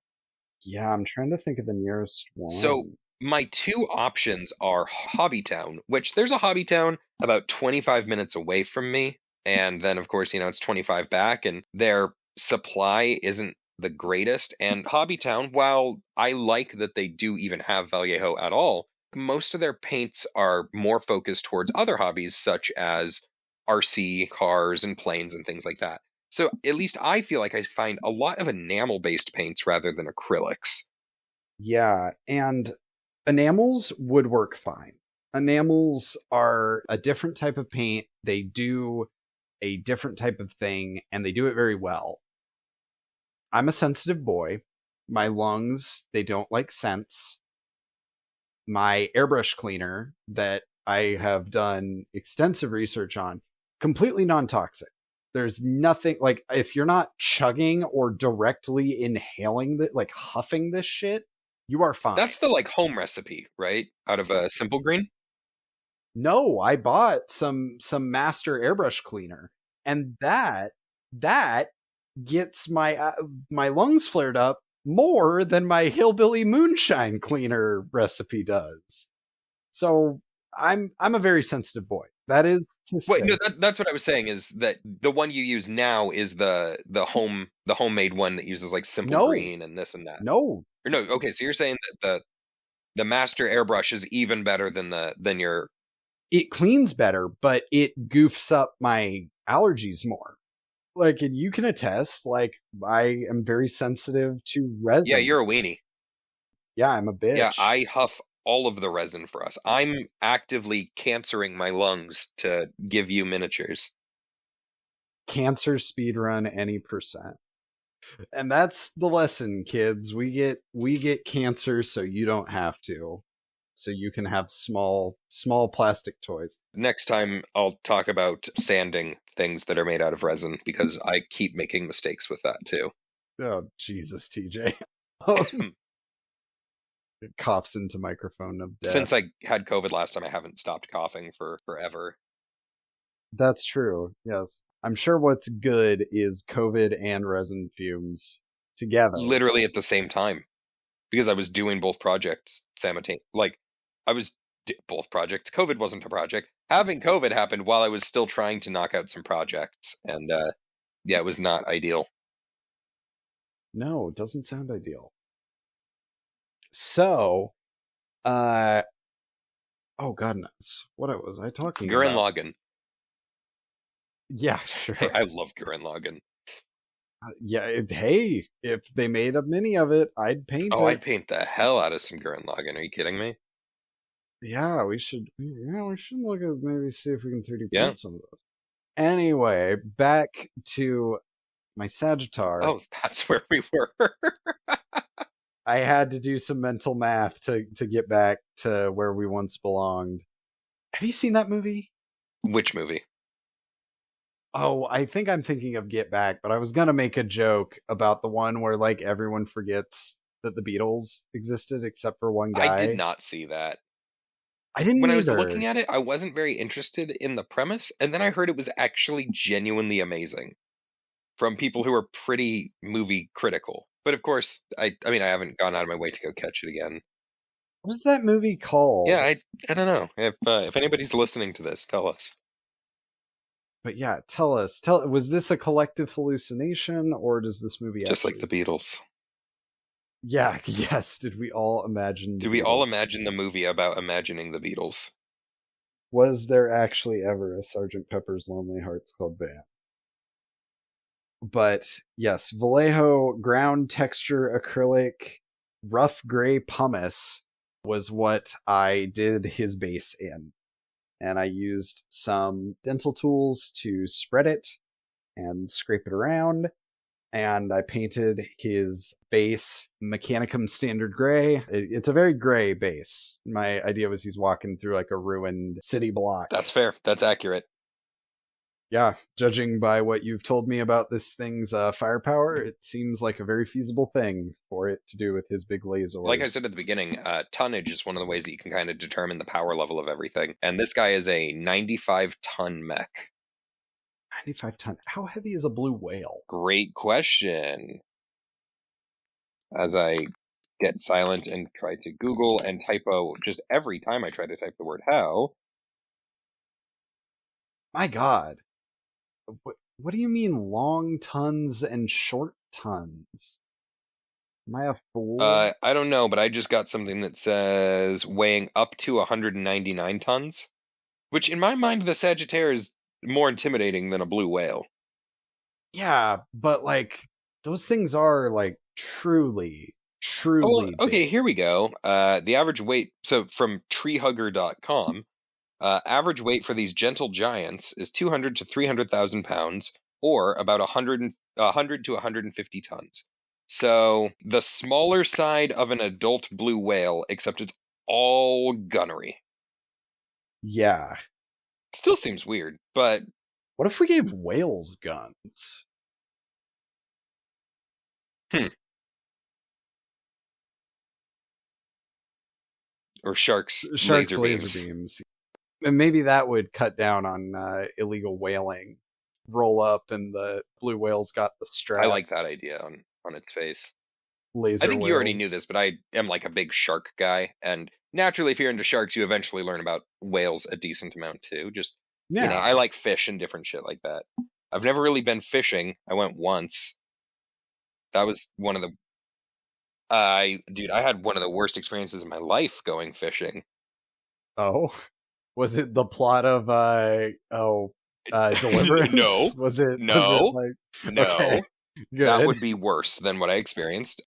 Yeah, I'm trying to think of the nearest one. So my two options are Hobbytown, which there's a Hobbytown about 25 minutes away from me. And then, of course, it's 25 back, and their supply isn't the greatest. And Hobbytown, while I like that they do even have Vallejo at all, most of their paints are more focused towards other hobbies, such as RC cars and planes and things like that. So at least I feel like I find a lot of enamel-based paints rather than acrylics. Yeah, and enamels would work fine. Enamels are a different type of paint. They do a different type of thing, and they do it very well. I'm a sensitive boy. My lungs, they don't like scents. My airbrush cleaner that I have done extensive research on, completely non-toxic. There's nothing, like, if you're not chugging or directly inhaling, like huffing this shit, you are fine. That's the home recipe, right? Out of a Simple Green? No, I bought some master airbrush cleaner, and that gets my lungs flared up more than my hillbilly moonshine cleaner recipe does. So I'm a very sensitive boy. That is to say. Wait, no, that's what I was saying, is that the one you use now is the homemade one that uses Simple Green and this and that. No. Or no, okay, so you're saying that the master airbrush is even better than your... It cleans better, but it goofs up my allergies more. And you can attest, I am very sensitive to resin. Yeah, you're a weenie. Yeah, I'm a bitch. Yeah, I huff all of the resin for us. I'm actively cancering my lungs to give you miniatures. Cancer speedrun any percent. And that's the lesson, kids. We get cancer so you don't have to. So you can have small plastic toys. Next time I'll talk about sanding things that are made out of resin, because I keep making mistakes with that too. Oh, Jesus, TJ. coughs into microphone of death. Since I had COVID last time, I haven't stopped coughing for forever. That's true. Yes. I'm sure what's good is COVID and resin fumes together. Literally at the same time. Because I was doing both projects simultaneously. Like, I was both projects. COVID wasn't a project. Having COVID happened while I was still trying to knock out some projects. And, yeah, it was not ideal. No, it doesn't sound ideal. So, oh goodness, what was I talking Gurren about? Lagann. Yeah, sure. Hey, I love Gurren Lagann. Yeah, hey, if they made a mini of it, I'd paint it. Oh, I'd paint the hell out of some Gurren Lagann. Are you kidding me? Yeah, we should look at maybe see if we can 3D Yeah. print some of those. Anyway, back to my Sagittaire. Oh, that's where we were. I had to do some mental math to get back to where we once belonged. Have you seen that movie? Which movie? Oh, I think I'm thinking of Get Back, but I was gonna make a joke about the one where like everyone forgets that the Beatles existed except for one guy. I did not see that. I didn't When either. I was looking at it, I wasn't very interested in the premise, and then I heard it was actually genuinely amazing from people who are pretty movie critical. But of course, I mean, I haven't gone out of my way to go catch it again. What is that movie called? Yeah, I don't know. If anybody's listening to this, tell us. But yeah, tell us. Was this a collective hallucination, or does this movie Just actually like the Beatles? Yeah, yes. Did we all imagine? Did we all imagine the movie about imagining the Beatles? Was there actually ever a Sgt. Pepper's Lonely Hearts Club Band? But yes, Vallejo ground texture acrylic rough gray pumice was what I did his base in. And I used some dental tools to spread it and scrape it around. And I painted his base Mechanicum Standard Gray. It's a very gray base. My idea was he's walking through like a ruined city block. That's fair. That's accurate. Yeah, judging by what you've told me about this thing's firepower, it seems like a very feasible thing for it to do with his big lasers. Like I said at the beginning, tonnage is one of the ways that you can kind of determine the power level of everything. And this guy is a 95-ton mech. 95 ton. How heavy is a blue whale? Great question. As I get silent and try to Google and typo just every time I try to type the word how. My God. What do you mean long tons and short tons? Am I a fool? I don't know, but I just got something that says weighing up to 199 tons, which in my mind, the Sagittaire is more intimidating than a blue whale. Yeah, but like those things are like truly okay, big. here we go. The average weight, so from treehugger.com, average weight for these gentle giants is 200 to 300,000 pounds, or about 100 to 150 tons. So the smaller side of an adult blue whale, except it's all gunnery. Yeah. Still seems weird, but what if we gave whales guns? Or sharks laser beams. And maybe that would cut down on illegal whaling. Roll up and the blue whale's got the strap. I like that idea on its face. Laser I think whales. You already knew this, but I am like a big shark guy, and naturally, if you're into sharks, you eventually learn about whales a decent amount too. Just yeah. You know, I like fish and different shit like that. I've never really been fishing. I went once. That was one of the I had one of the worst experiences of my life going fishing. Oh, was it the plot of Deliverance? No. Was it? No. Was it like, No. Okay, good. That would be worse than what I experienced.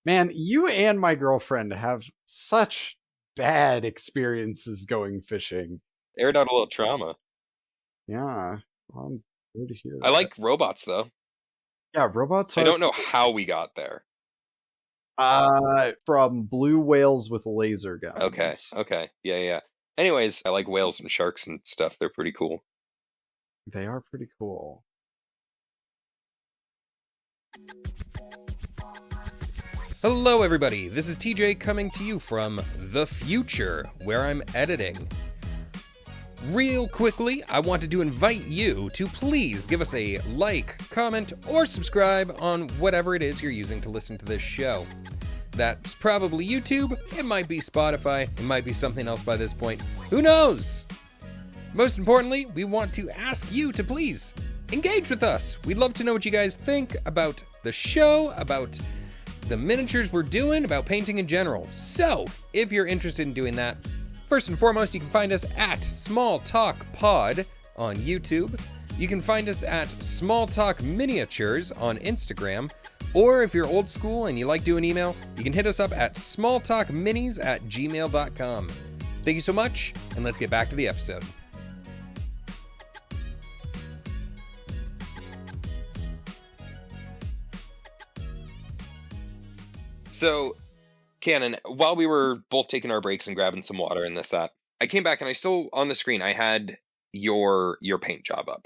Man, you and my girlfriend have such bad experiences going fishing. Aired out a little trauma. Yeah, well, I'm good to hear that. I like robots though. Yeah, robots. I don't know how we got there. From blue whales with laser guns. Okay, yeah. Anyways, I like whales and sharks and stuff. They're pretty cool. They are pretty cool. Hello, everybody. This is TJ coming to you from the future, where I'm editing. Real quickly, I wanted to invite you to please give us a like, comment, or subscribe on whatever it is you're using to listen to this show. That's probably YouTube, it might be Spotify, it might be something else by this point. Who knows? Most importantly, we want to ask you to please engage with us. We'd love to know what you guys think about the show, about the miniatures we're doing, about painting in general. So, if you're interested in doing that, first and foremost, you can find us at Small Talk Pod on YouTube. You can find us at Small Talk Miniatures on Instagram. Or if you're old school and you like doing email, you can hit us up at smalltalkminis@gmail.com. Thank you so much, and let's get back to the episode. So, Cannon, while we were both taking our breaks and grabbing some water and this, that, I came back and I still, on the screen, I had your paint job up.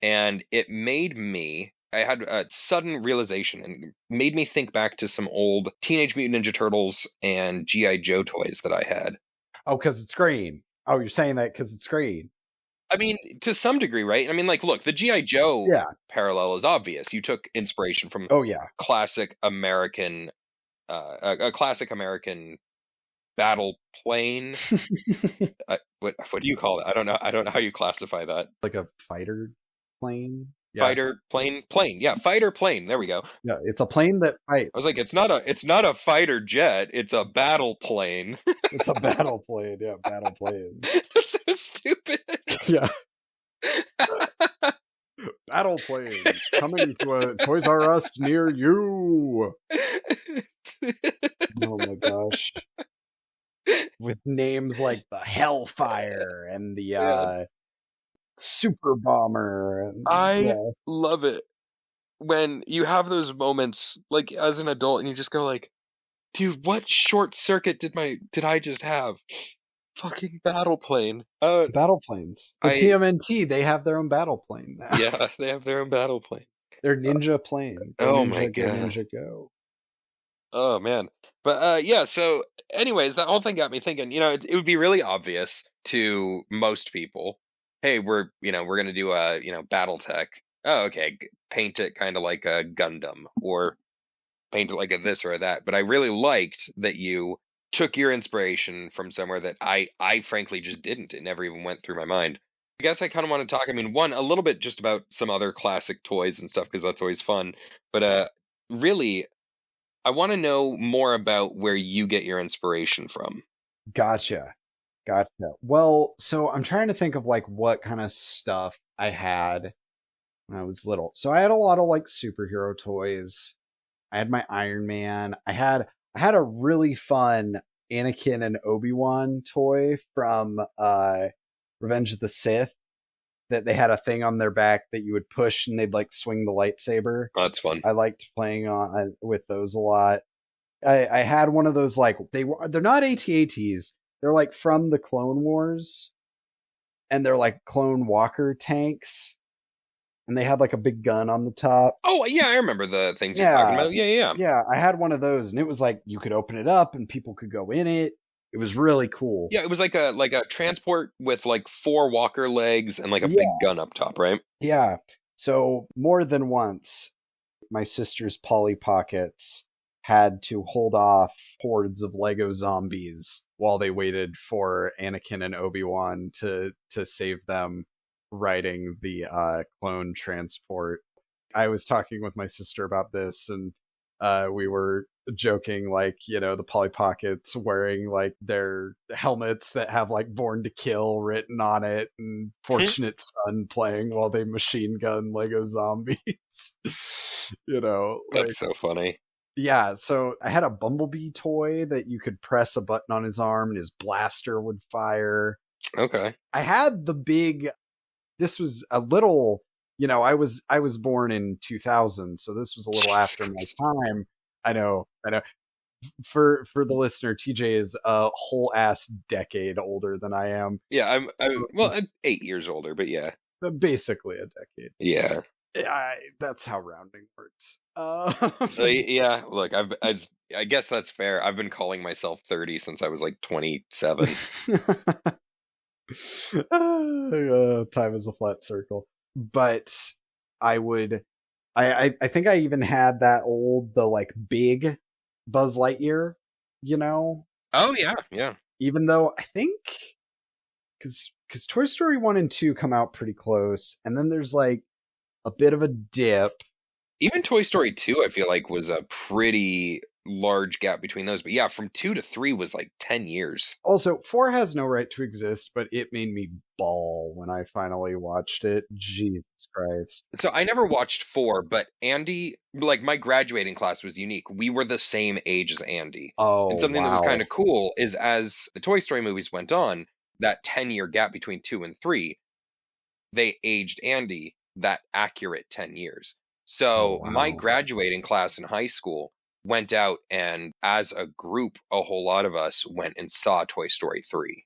And it made me, I had a sudden realization and made me think back to some old Teenage Mutant Ninja Turtles and G.I. Joe toys that I had. Oh, because it's green. Oh, you're saying that because it's green. I mean, to some degree, right? I mean, like, look, the G.I. Joe parallel is obvious. You took inspiration from classic American... a classic American battle plane. What do you call it? I don't know how you classify that. Like a fighter plane. Yeah. Fighter plane. Yeah, fighter plane. There we go. Yeah, it's a plane that fights. I was like, it's not a fighter jet. It's a battle plane. It's a battle plane. Yeah, battle plane. That's so stupid. Yeah. Battle planes coming to a Toys R Us near you. Oh my gosh. With names like the Hellfire and the Super Bomber. I love it when you have those moments, like as an adult, and you just go like, dude, what short circuit did I just have? Fucking battle plane. Battle planes. The TMNT, they have their own battle plane now. Yeah, they have their own battle plane. Their ninja plane. My god. Ninja Go. Oh man. But so anyways, that whole thing got me thinking, it would be really obvious to most people, hey, we're gonna do a Battletech. Oh, okay, paint it kind of like a Gundam, or paint it like a this or a that. But I really liked that you took your inspiration from somewhere that I frankly just didn't. It never even went through my mind. I guess I kind of want to talk, one, a little bit just about some other classic toys and stuff, because that's always fun. But really, I want to know more about where you get your inspiration from. Gotcha. Well, so I'm trying to think of like what kind of stuff I had when I was little. So I had a lot of like superhero toys. I had my Iron Man. I had a really fun Anakin and Obi-Wan toy from Revenge of the Sith, that they had a thing on their back that you would push and they'd like swing the lightsaber. Oh, that's fun. I liked playing with those a lot. I had one of those, like, they're not AT-ATs. They're like from the Clone Wars, and they're like clone walker tanks. And they had like a big gun on the top. Oh, yeah, I remember the things you're talking about. Yeah. Yeah, I had one of those, and it was like you could open it up and people could go in it. It was really cool. Yeah, it was like a transport with like 4 walker legs and like a big gun up top, right? Yeah. So more than once, my sister's Polly Pockets had to hold off hordes of Lego zombies while they waited for Anakin and Obi-Wan to save them riding the clone transport. I was talking with my sister about this, and we were joking, like, the Polly Pockets wearing like their helmets that have like Born to Kill written on it, and Fortunate Son playing while they machine gun Lego zombies. That's so funny. Yeah, so I had a Bumblebee toy that you could press a button on his arm and his blaster would fire. Okay. I had the big, this was a little, I was born in 2000, so this was a little after my time. I know. For the listener, TJ is a whole ass decade older than I am. Yeah, I'm 8 years older, but yeah. Basically a decade. Yeah. That's how rounding works. Yeah, look, I guess that's fair. I've been calling myself 30 since I was like 27. Time is a flat circle. But I would, I think I even had that the like big Buzz Lightyear, you know? Oh yeah, yeah. Even though I think, because Toy Story 1 and 2 come out pretty close, and then there's like a bit of a dip. Even Toy Story 2, I feel like, was a pretty large gap between those. But yeah, from 2 to 3 was like 10 years. Also, 4 has no right to exist, but it made me bawl when I finally watched it. Jesus Christ. So I never watched 4, but Andy, like my graduating class was unique. We were the same age as Andy. Oh, and something that was wow. kind of cool is as the Toy Story movies went on, that 10-year gap between 2 and 3, they aged Andy that accurate 10 years. So my wow. graduating class in high school went out, and as a group, a whole lot of us went and saw Toy Story 3,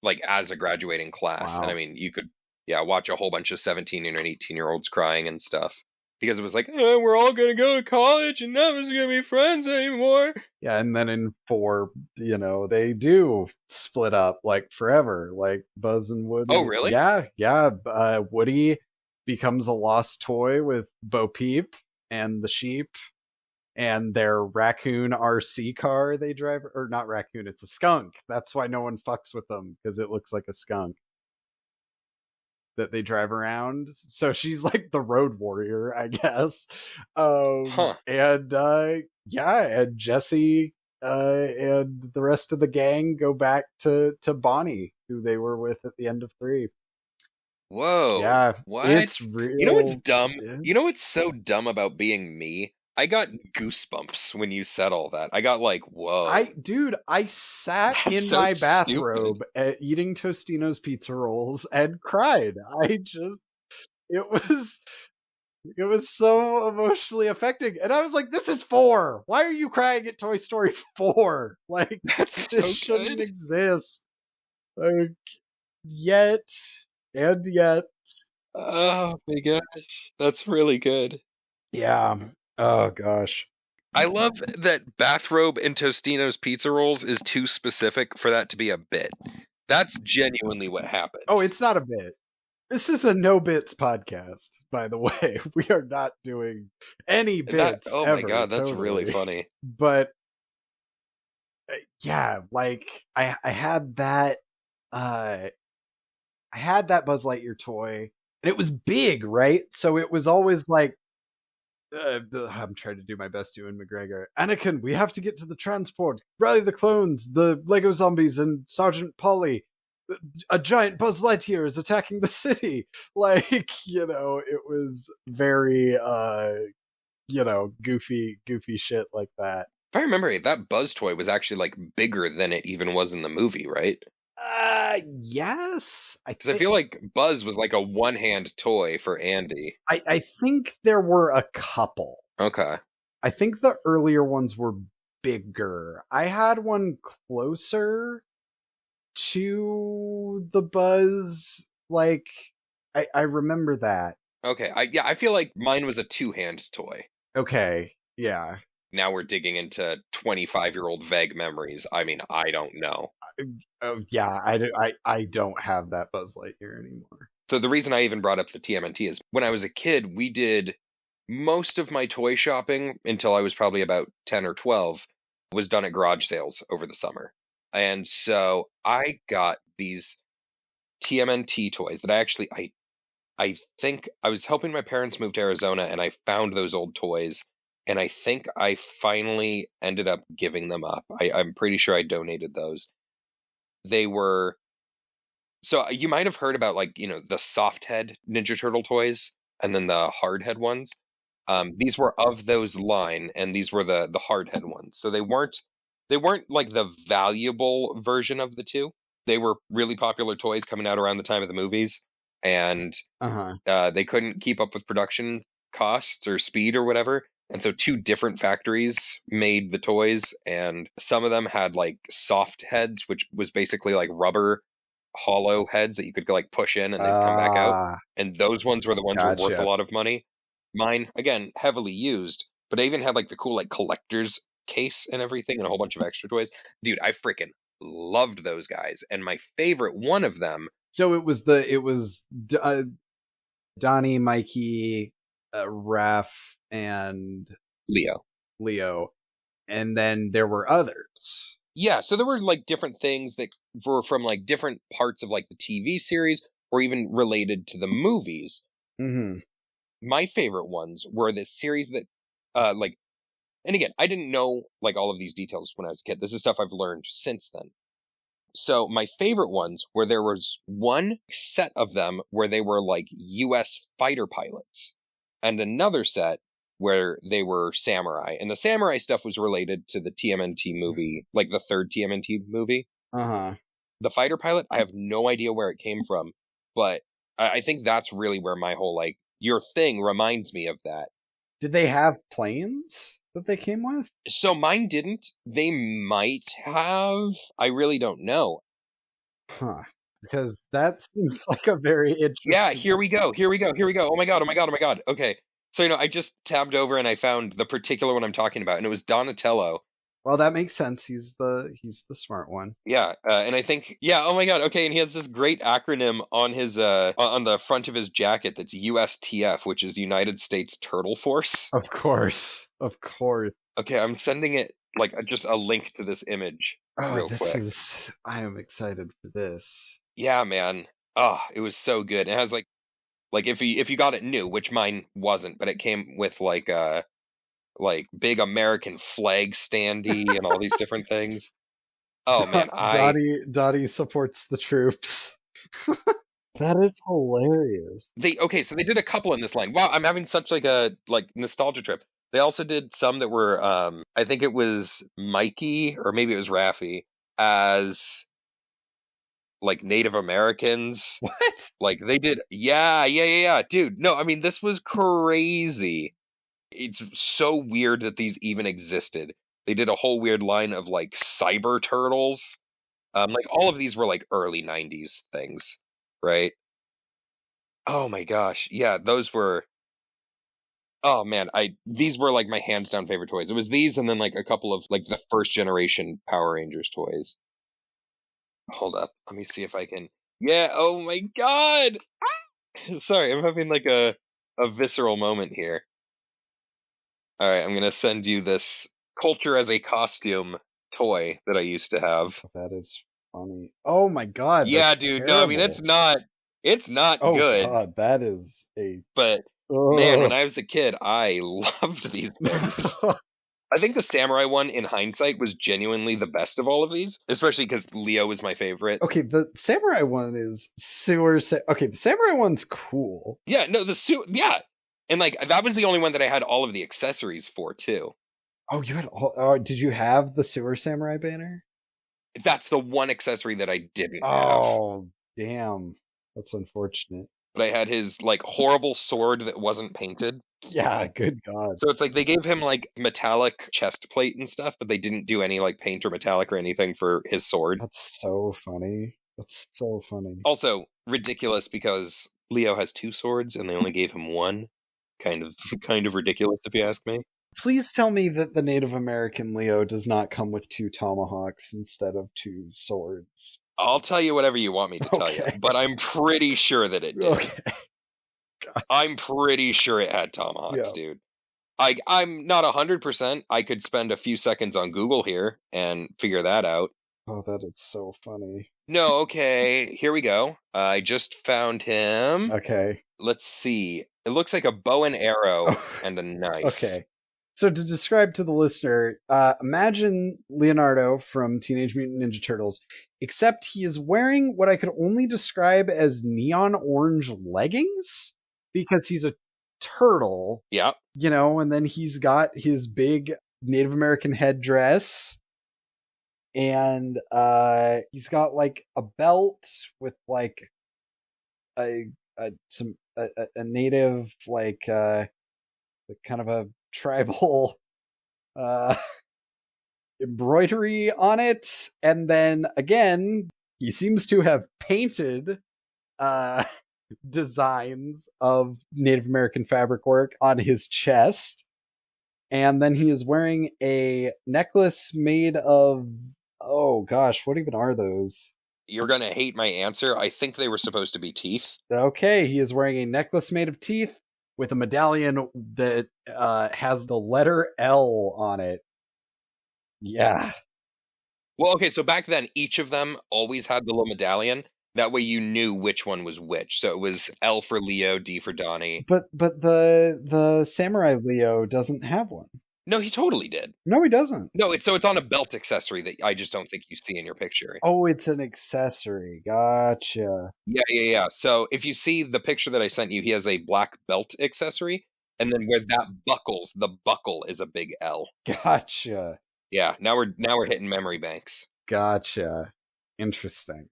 like as a graduating class. Wow. And I mean, you could, watch a whole bunch of 17 and 18-year-olds crying and stuff. Because it was like, we're all going to go to college and none of us are going to be friends anymore. Yeah, and then in 4, they do split up like forever, like Buzz and Woody. Oh, really? Yeah. Woody becomes a lost toy with Bo Peep and the sheep and their raccoon RC car they drive. Or not raccoon, it's a skunk. That's why no one fucks with them, because it looks like a skunk that they drive around. So she's like the road warrior, I guess. And and Jesse and the rest of the gang go back to Bonnie, who they were with at the end of 3. Whoa. Yeah. What? It's real. You know what's dumb? Yeah. You know what's so dumb about being me? I got goosebumps when you said all that. I got like, whoa. I sat That's in so my bathrobe eating Tostino's pizza rolls and cried. It was so emotionally affecting. And I was like, this is 4. Why are you crying at Toy Story 4? Like, That's so this shouldn't good. exist. Like, yet. Oh my gosh. That's really good. Yeah. Oh gosh. I love that bathrobe and Tostino's pizza rolls is too specific for that to be a bit. That's genuinely what happened. Oh, it's not a bit. This is a no bits podcast, by the way. We are not doing any bits. Oh ever, my god, that's totally. really funny. But yeah, like I had that I had that Buzz Lightyear toy, and it was big, right? So it was always like I'm trying to do my best Ewan McGregor. Anakin, we have to get to the transport. Rally the clones, the Lego zombies, and Sergeant Polly. A giant Buzz Lightyear is attacking the city. Like, it was very, goofy shit like that. If I remember right, that Buzz toy was actually like bigger than it even was in the movie, right? Yes. Because I feel like Buzz was like a one-hand toy for Andy. I think there were a couple. Okay. I think the earlier ones were bigger. I had one closer to the Buzz. Like, I remember that. Okay. I feel like mine was a two-hand toy. Okay. Yeah. Now we're digging into 25-year-old vague memories. I mean, I don't know. Yeah, I don't have that Buzz Lightyear anymore. So the reason I even brought up the TMNT is when I was a kid, we did most of my toy shopping until I was probably about 10 or 12 was done at garage sales over the summer. And so I got these TMNT toys that I think I was helping my parents move to Arizona, and I found those old toys, and I think I finally ended up giving them up. I'm pretty sure I donated those. They were, so you might have heard about like, the soft head Ninja Turtle toys and then the hard head ones. These were of those line, and these were the hard head ones. So they weren't like the valuable version of the two. They were really popular toys coming out around the time of the movies, and they couldn't keep up with production costs or speed or whatever. And so 2 different factories made the toys, and some of them had like soft heads, which was basically like rubber hollow heads that you could like push in and they'd come back out. And those ones were the ones that were worth a lot of money. Mine, again, heavily used, But I even had like the cool like collector's case and everything and a whole bunch of extra toys. Dude, I freaking loved those guys. And my favorite one of them. So it was Donnie, Mikey, Raph, and Leo. And then there were others. Yeah, so there were like different things that were from like different parts of like the TV series or even related to the movies. Mm-hmm. My favorite ones were this series that like, and again, I didn't know like all of these details when I was a kid. This is stuff I've learned since then. So my favorite ones where there was one set of them where they were like US fighter pilots and another set where they were samurai. And the samurai stuff was related to the TMNT movie, like the third TMNT movie. Uh-huh. The fighter pilot, I have no idea where it came from, but I think that's really where my whole like your thing reminds me of that. Did they have planes that they came with? So mine didn't. They might have. I really don't know. Huh. Because that seems like a very interesting... Yeah, here we go. Oh my god. Okay. So, I just tabbed over and I found the particular one I'm talking about, and it was Donatello. Well, that makes sense. He's the smart one. Yeah, and I think, oh my god, okay, and he has this great acronym on his on the front of his jacket that's USTF, which is United States Turtle Force. Of course. Okay, I'm sending it like just a link to this image. Oh, I am excited for this. Yeah, man. Oh, it was so good. It has like if you got it new, which mine wasn't, but it came with like big American flag standee and all these different things. Oh man, Dottie supports the troops. That is hilarious. So they did a couple in this line. Wow, I'm having such like a nostalgia trip. They also did some that were I think it was Mikey or maybe it was Raffi as like Native Americans. What? Like they did, yeah, dude. No, I mean this was crazy. It's so weird that these even existed. They did a whole weird line of like cyber turtles. Like all of these were like early 90s things, right? Oh my gosh, yeah, those were. Oh man, these were like my hands down favorite toys. It was these and then like a couple of like the first generation Power Rangers toys. Hold up. Let me see if I can. Yeah, oh my god! Sorry, I'm having like a visceral moment here. Alright, I'm gonna send you this Culture as a Costume toy that I used to have. That is funny. Oh my god. Yeah, dude. Terrible. No, I mean it's not good. Oh god, that is But man, when I was a kid, I loved these things. I think the samurai one, in hindsight, was genuinely the best of all of these, especially because Leo was my favorite. Okay, the samurai one is sewer. Okay, the samurai one's cool. Yeah, no, yeah, and like that was the only one that I had all of the accessories for too. Oh, you had all? Did you have the sewer samurai banner? That's the one accessory that I didn't have. Oh, damn, that's unfortunate. But I had his like horrible sword that wasn't painted. Yeah, good god. So it's like they gave him like metallic chest plate and stuff, but they didn't do any like paint or metallic or anything for his sword. That's so funny. Also ridiculous because Leo has two swords and they only gave him one. Kind of ridiculous if you ask me. Please tell me that the Native American Leo does not come with two tomahawks instead of two swords. I'll tell you whatever you want me to tell you, but I'm pretty sure that it did. Okay. I'm pretty sure it had tomahawks, dude. I'm not 100%. I could spend a few seconds on Google here and figure that out. Oh, that is so funny. No, okay. Here we go. I just found him. Okay. Let's see. It looks like a bow and arrow and a knife. Okay. So to describe to the listener, imagine Leonardo from Teenage Mutant Ninja Turtles, except he is wearing what I could only describe as neon orange leggings because he's a turtle. Yeah. And then he's got his big Native American headdress. And he's got like a belt with like a native like kind of a tribal embroidery on it, and then again he seems to have painted designs of Native American fabric work on his chest, And then he is wearing a necklace made of, oh gosh, what even are those? You're going to hate my answer. I think they were supposed to be teeth. Okay, he is wearing a necklace made of teeth with a medallion that has the letter L on it. Yeah. Well, okay, so back then, each of them always had the little medallion. That way you knew which one was which. So it was L for Leo, D for Donnie. But the Samurai Leo doesn't have one. No, he totally did. No, he doesn't. No, it's on a belt accessory that I just don't think you see in your picture. Oh, it's an accessory. Gotcha. Yeah. So if you see the picture that I sent you, he has a black belt accessory, and then where that buckles, the buckle is a big L. Gotcha. Yeah, now we're hitting memory banks. Gotcha. Interesting.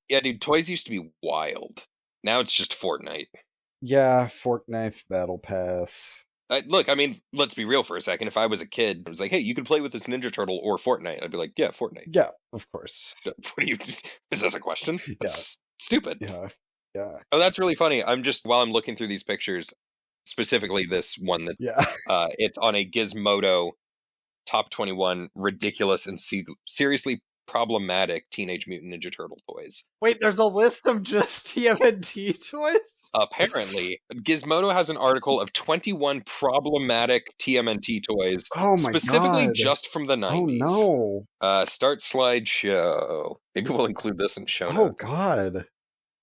Yeah, dude, toys used to be wild. Now it's just Fortnite. Yeah, Fortnite Battle Pass. Look, I mean, let's be real for a second. If I was a kid, it was like, hey, you could play with this Ninja Turtle or Fortnite. I'd be like, yeah, Fortnite. Yeah, of course. What are you? Is this a question? That's stupid. Yeah. Oh, that's really funny. While I'm looking through these pictures, specifically this one that it's on a Gizmodo top 21 ridiculous and seriously problematic Teenage Mutant Ninja Turtle toys. Wait, there's a list of just TMNT toys? Apparently, Gizmodo has an article of 21 problematic TMNT toys, specifically just from the 90s. Oh no. Start slideshow. Maybe we'll include this in show notes. Oh god.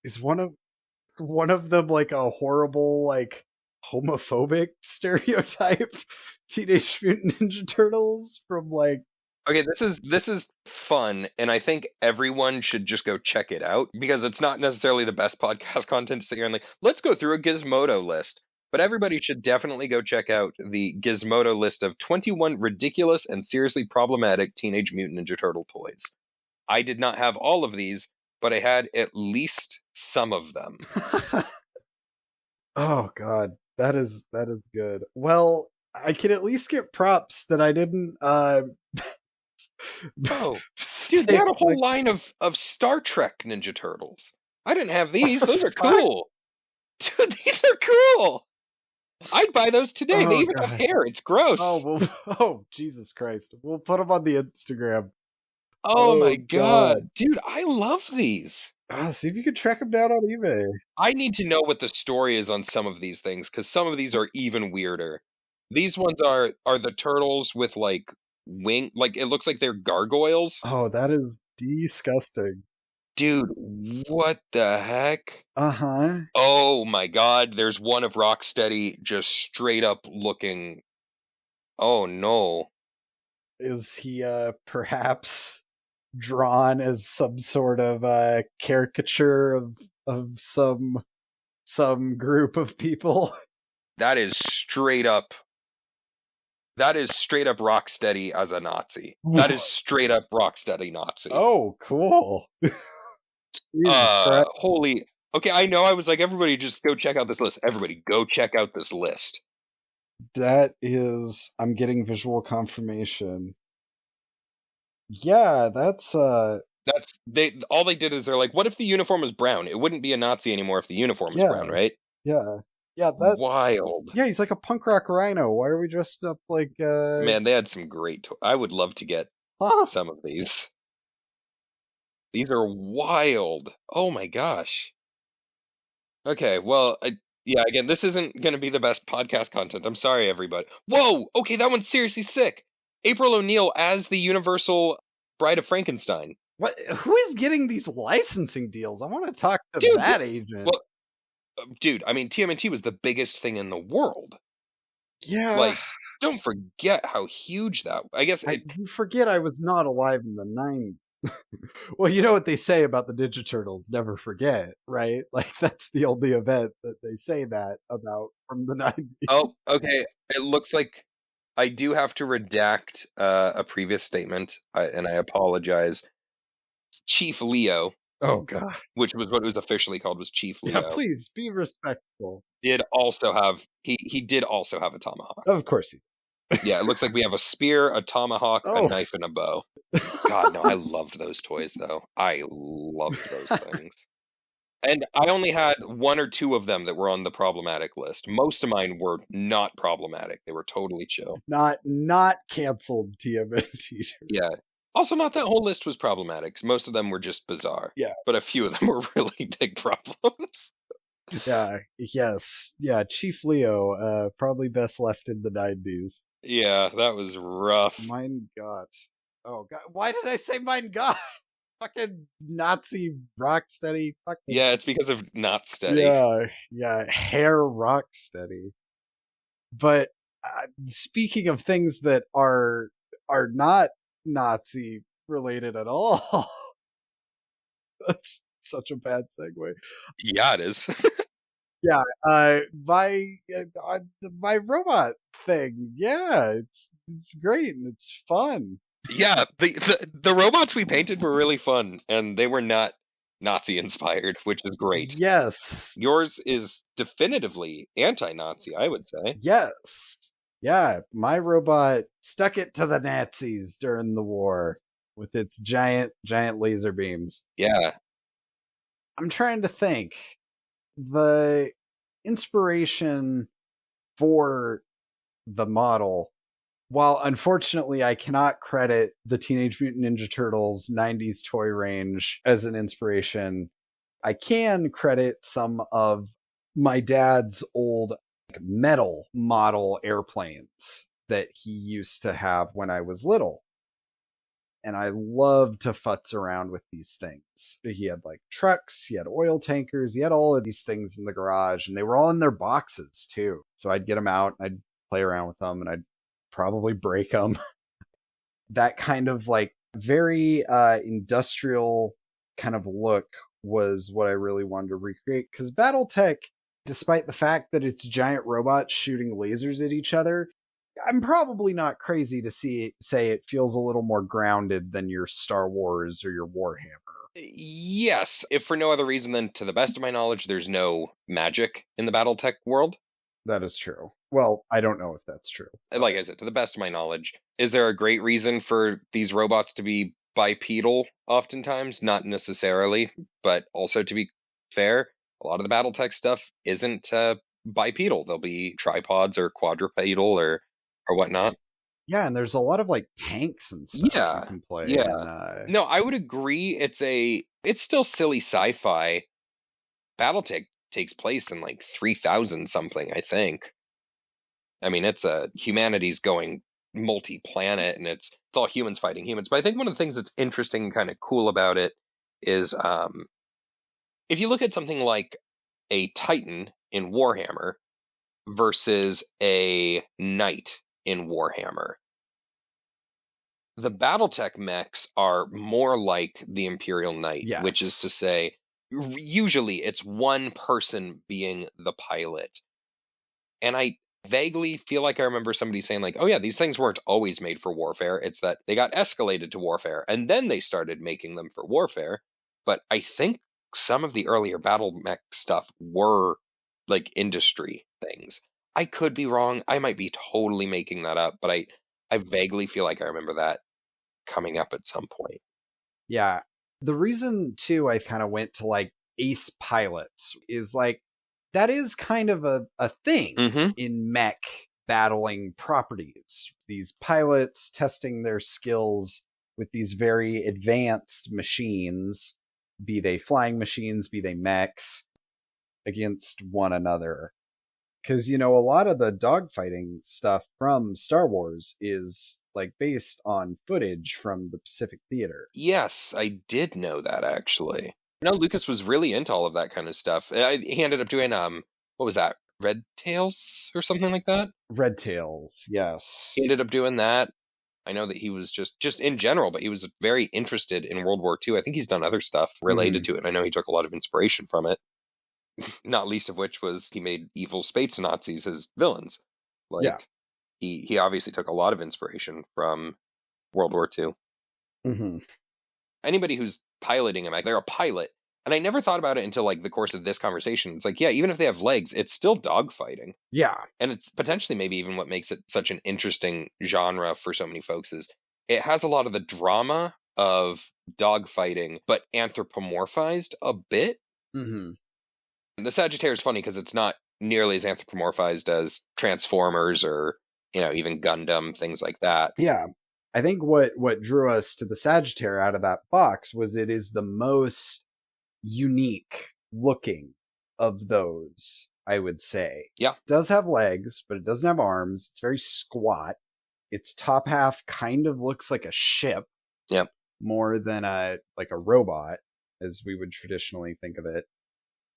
Is one of them like a horrible, like, homophobic stereotype Teenage Mutant Ninja Turtles from like... Okay, this is fun, and I think everyone should just go check it out, because it's not necessarily the best podcast content to sit here and like, let's go through a Gizmodo list. But everybody should definitely go check out the Gizmodo list of 21 ridiculous and seriously problematic Teenage Mutant Ninja Turtle toys. I did not have all of these, but I had at least some of them. Oh god, that is good. Well, I can at least get props that I didn't Oh, dude, they had a whole line of Star Trek Ninja Turtles. I didn't have these. Those are cool. Dude, these are cool. I'd buy those today. They even have hair. It's gross. Oh, Jesus Christ. We'll put them on the Instagram. Oh my god. Dude, I love these. See if you can track them down on eBay. I need to know what the story is on some of these things, because some of these are even weirder. These ones are the turtles with like wing, like it looks like they're gargoyles. Oh, that is disgusting. Dude, what the heck? Uh-huh. Oh my god, there's one of Rocksteady just straight up looking... Oh no. Is he perhaps drawn as some sort of caricature of some group of people? That is straight up Rocksteady as a Nazi. That is straight up Rocksteady Nazi. Oh, cool. Holy... Okay, I know I was like, everybody just go check out this list. Everybody go check out this list. That is... I'm getting visual confirmation. Yeah, that's... All they did is they're like, what if the uniform was brown? It wouldn't be a Nazi anymore if the uniform was brown, right? Yeah. Yeah, that... Wild. Yeah, he's like a punk rock rhino. Why are we dressed up like... Man, they had some great... I would love to get some of these. These are wild. Oh my gosh. Okay, well, again, this isn't going to be the best podcast content. I'm sorry, everybody. Whoa! Okay, that one's seriously sick. April O'Neil as the Universal Bride of Frankenstein. What? Who is getting these licensing deals? I want to talk to that agent. Well, dude, I mean, TMNT was the biggest thing in the world. Yeah. Like, don't forget how huge that... I guess... You forget I was not alive in the 90s. Well, you know what they say about the Ninja Turtles, never forget, right? Like, that's the only event that they say that about from the 90s. Oh, okay. It looks like I do have to redact a previous statement, and I apologize. Chief Leo. Oh, God. Which was what it was officially called, was Chief Leo. Yeah, please, be respectful. Did also have... He did also have a tomahawk. Of course he did. Yeah, it looks like we have a spear, a tomahawk, a knife, and a bow. God, no, I loved those toys, though. I loved those things. And I only had 1 or 2 of them that were on the problematic list. Most of mine were not problematic. They were totally chill. Not canceled TMNT. Yeah. Also, not that whole list was problematic, 'cause most of them were just bizarre. Yeah. But a few of them were really big problems. Yeah. Yes. Yeah. Chief Leo, probably best left in the 90s. Yeah, that was rough. Mein Gott. Oh God. Why did I say Mein Gott? Fucking Nazi Rocksteady. Fucking... Yeah, it's because of not steady. Yeah. Hair Rocksteady. But speaking of things that are not Nazi related at all, that's such a bad segue. Yeah, it is. Yeah, my robot thing. Yeah, it's great and it's fun. Yeah, the robots we painted were really fun, and they were not Nazi inspired, which is great. Yes. Yours is definitively anti-Nazi, I would say. Yes. Yeah, my robot stuck it to the Nazis during the war with its giant laser beams. Yeah. I'm trying to think. The inspiration for the model, while unfortunately I cannot credit the Teenage Mutant Ninja Turtles 90s toy range as an inspiration, I can credit some of my dad's old metal model airplanes that he used to have when I was little. And I loved to futz around with these things. He had like trucks, he had oil tankers, he had all of these things in the garage, and they were all in their boxes too. So I'd get them out, and I'd play around with them, and I'd probably break them. That kind of like very industrial kind of look was what I really wanted to recreate. Because Battletech, despite the fact that it's giant robots shooting lasers at each other, I'm probably not crazy to say it feels a little more grounded than your Star Wars or your Warhammer. Yes, if for no other reason than, to the best of my knowledge, there's no magic in the Battletech world. That is true. Well, I don't know if that's true. Like I said, to the best of my knowledge. Is there a great reason for these robots to be bipedal oftentimes? Not necessarily, but also to be fair, a lot of the Battletech stuff isn't bipedal. They'll be tripods or quadrupedal or whatnot. Yeah, and there's a lot of like tanks and stuff you can play. Yeah. No, I would agree. It's still silly sci-fi. Battletech takes place in like 3000 something, I think. I mean, it's humanity's going multi-planet, and it's all humans fighting humans. But I think one of the things that's interesting and kind of cool about it is if you look at something like a Titan in Warhammer versus a Knight in Warhammer, the Battletech mechs are more like the Imperial Knight, Yes. which is to say, usually it's one person being the pilot. And I vaguely feel like I remember somebody saying like, oh yeah, these things weren't always made for warfare. It's that they got escalated to warfare and then they started making them for warfare. But I think some of the earlier battle mech stuff were like industry things. I could be wrong. I might be totally making that up, but I vaguely feel like I remember that coming up at some point. Yeah. The reason too I kind of went to like ace pilots is like that is kind of a thing in mech battling properties. These pilots testing their skills with these very advanced machines, be they flying machines, be they mechs, against one another. Because, you know, a lot of the dogfighting stuff from Star Wars is like based on footage from the Pacific Theater. Yes, I did know that actually. No, Lucas was really into all of that kind of stuff. He ended up doing what was that? Red Tails or something like that? Red Tails, yes. He ended up doing that. I know that he was just in general, but he was very interested in World War II. I think he's done other stuff related to it. I know he took a lot of inspiration from it. Not least of which was he made evil space Nazis as villains. Like Yeah. he obviously took a lot of inspiration from World War II. Anybody who's piloting a mech, they're a pilot. And I never thought about it until like the course of this conversation. It's like, yeah, even if they have legs, it's still dogfighting. Yeah. And it's potentially maybe even what makes it such an interesting genre for so many folks is it has a lot of the drama of dogfighting, but anthropomorphized a bit. The Sagittaire is funny because it's not nearly as anthropomorphized as Transformers or, even Gundam, things like that. Yeah. I think what drew us to the Sagittaire out of that box was it is the most unique looking of those, I would say. Yeah. It does have legs, but it doesn't have arms. It's very squat. Its top half kind of looks like a ship. Yep. More than a robot, as we would traditionally think of it.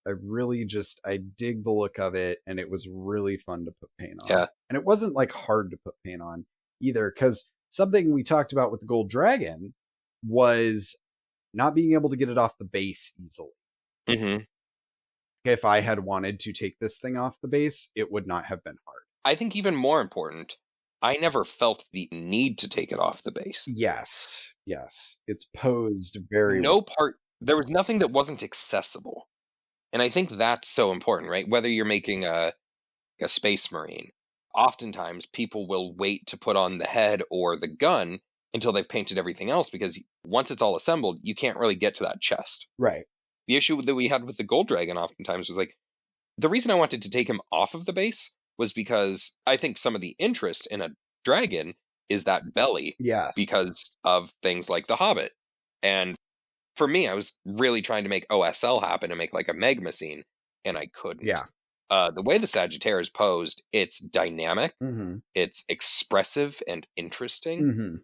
I dig the look of it, and it was really fun to put paint on. Yeah. And it wasn't hard to put paint on either, because something we talked about with the Gold Dragon was not being able to get it off the base easily. Mm-hmm. If I had wanted to take this thing off the base, it would not have been hard. I think even more important, I never felt the need to take it off the base. Yes. It's posed very well. There was nothing that wasn't accessible. And I think that's so important, right? Whether you're making a Space Marine, oftentimes people will wait to put on the head or the gun until they've painted everything else, because once it's all assembled, you can't really get to that chest. Right. The issue that we had with the Gold Dragon oftentimes was the reason I wanted to take him off of the base was because I think some of the interest in a dragon is that belly. Yes. Because of things like The Hobbit. And for me, I was really trying to make OSL happen and make a Magma scene, and I couldn't. Yeah. The way the Sagittaire is posed, it's dynamic, Mm-hmm. it's expressive and interesting, Mm-hmm.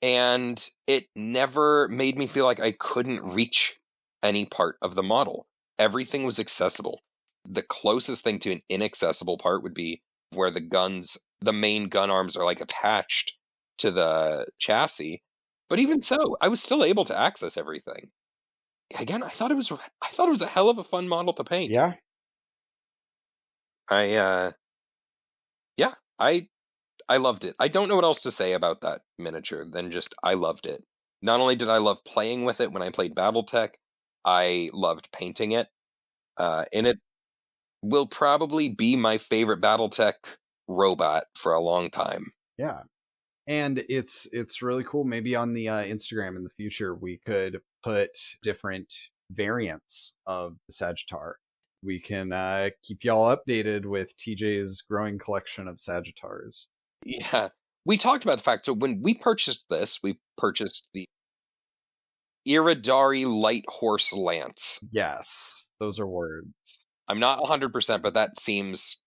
and it never made me feel like I couldn't reach any part of the model. Everything was accessible. The closest thing to an inaccessible part would be where the main gun arms are attached to the chassis. But even so, I was still able to access everything. Again, I thought it was a hell of a fun model to paint. Yeah. I loved it. I don't know what else to say about that miniature than just I loved it. Not only did I love playing with it when I played Battletech, I loved painting it. And it will probably be my favorite Battletech robot for a long time. Yeah. And it's really cool. Maybe on the Instagram in the future, we could put different variants of the Sagittaire. We can keep y'all updated with TJ's growing collection of Sagittars. Yeah. We talked about the fact, so when we purchased this, we purchased the Iridari Light Horse Lance. Yes, those are words. I'm not 100%, but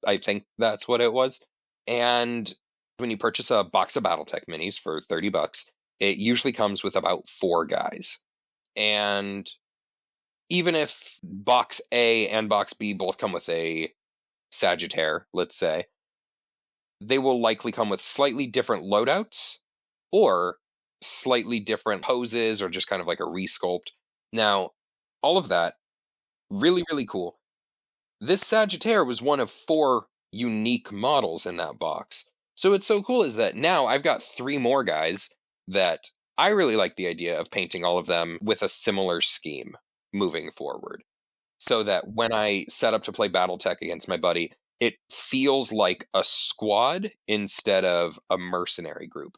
I think that's what it was. And when you purchase a box of Battletech minis for $30, it usually comes with about 4 guys. And even if box A and box B both come with a Sagittaire, let's say, they will likely come with slightly different loadouts or slightly different poses or just kind of a resculpt. Now, all of that, really, really cool. This Sagittaire was one of 4 unique models in that box. So what's so cool is that now I've got 3 more guys that I really like the idea of painting all of them with a similar scheme moving forward. So that when I set up to play Battletech against my buddy, it feels like a squad instead of a mercenary group.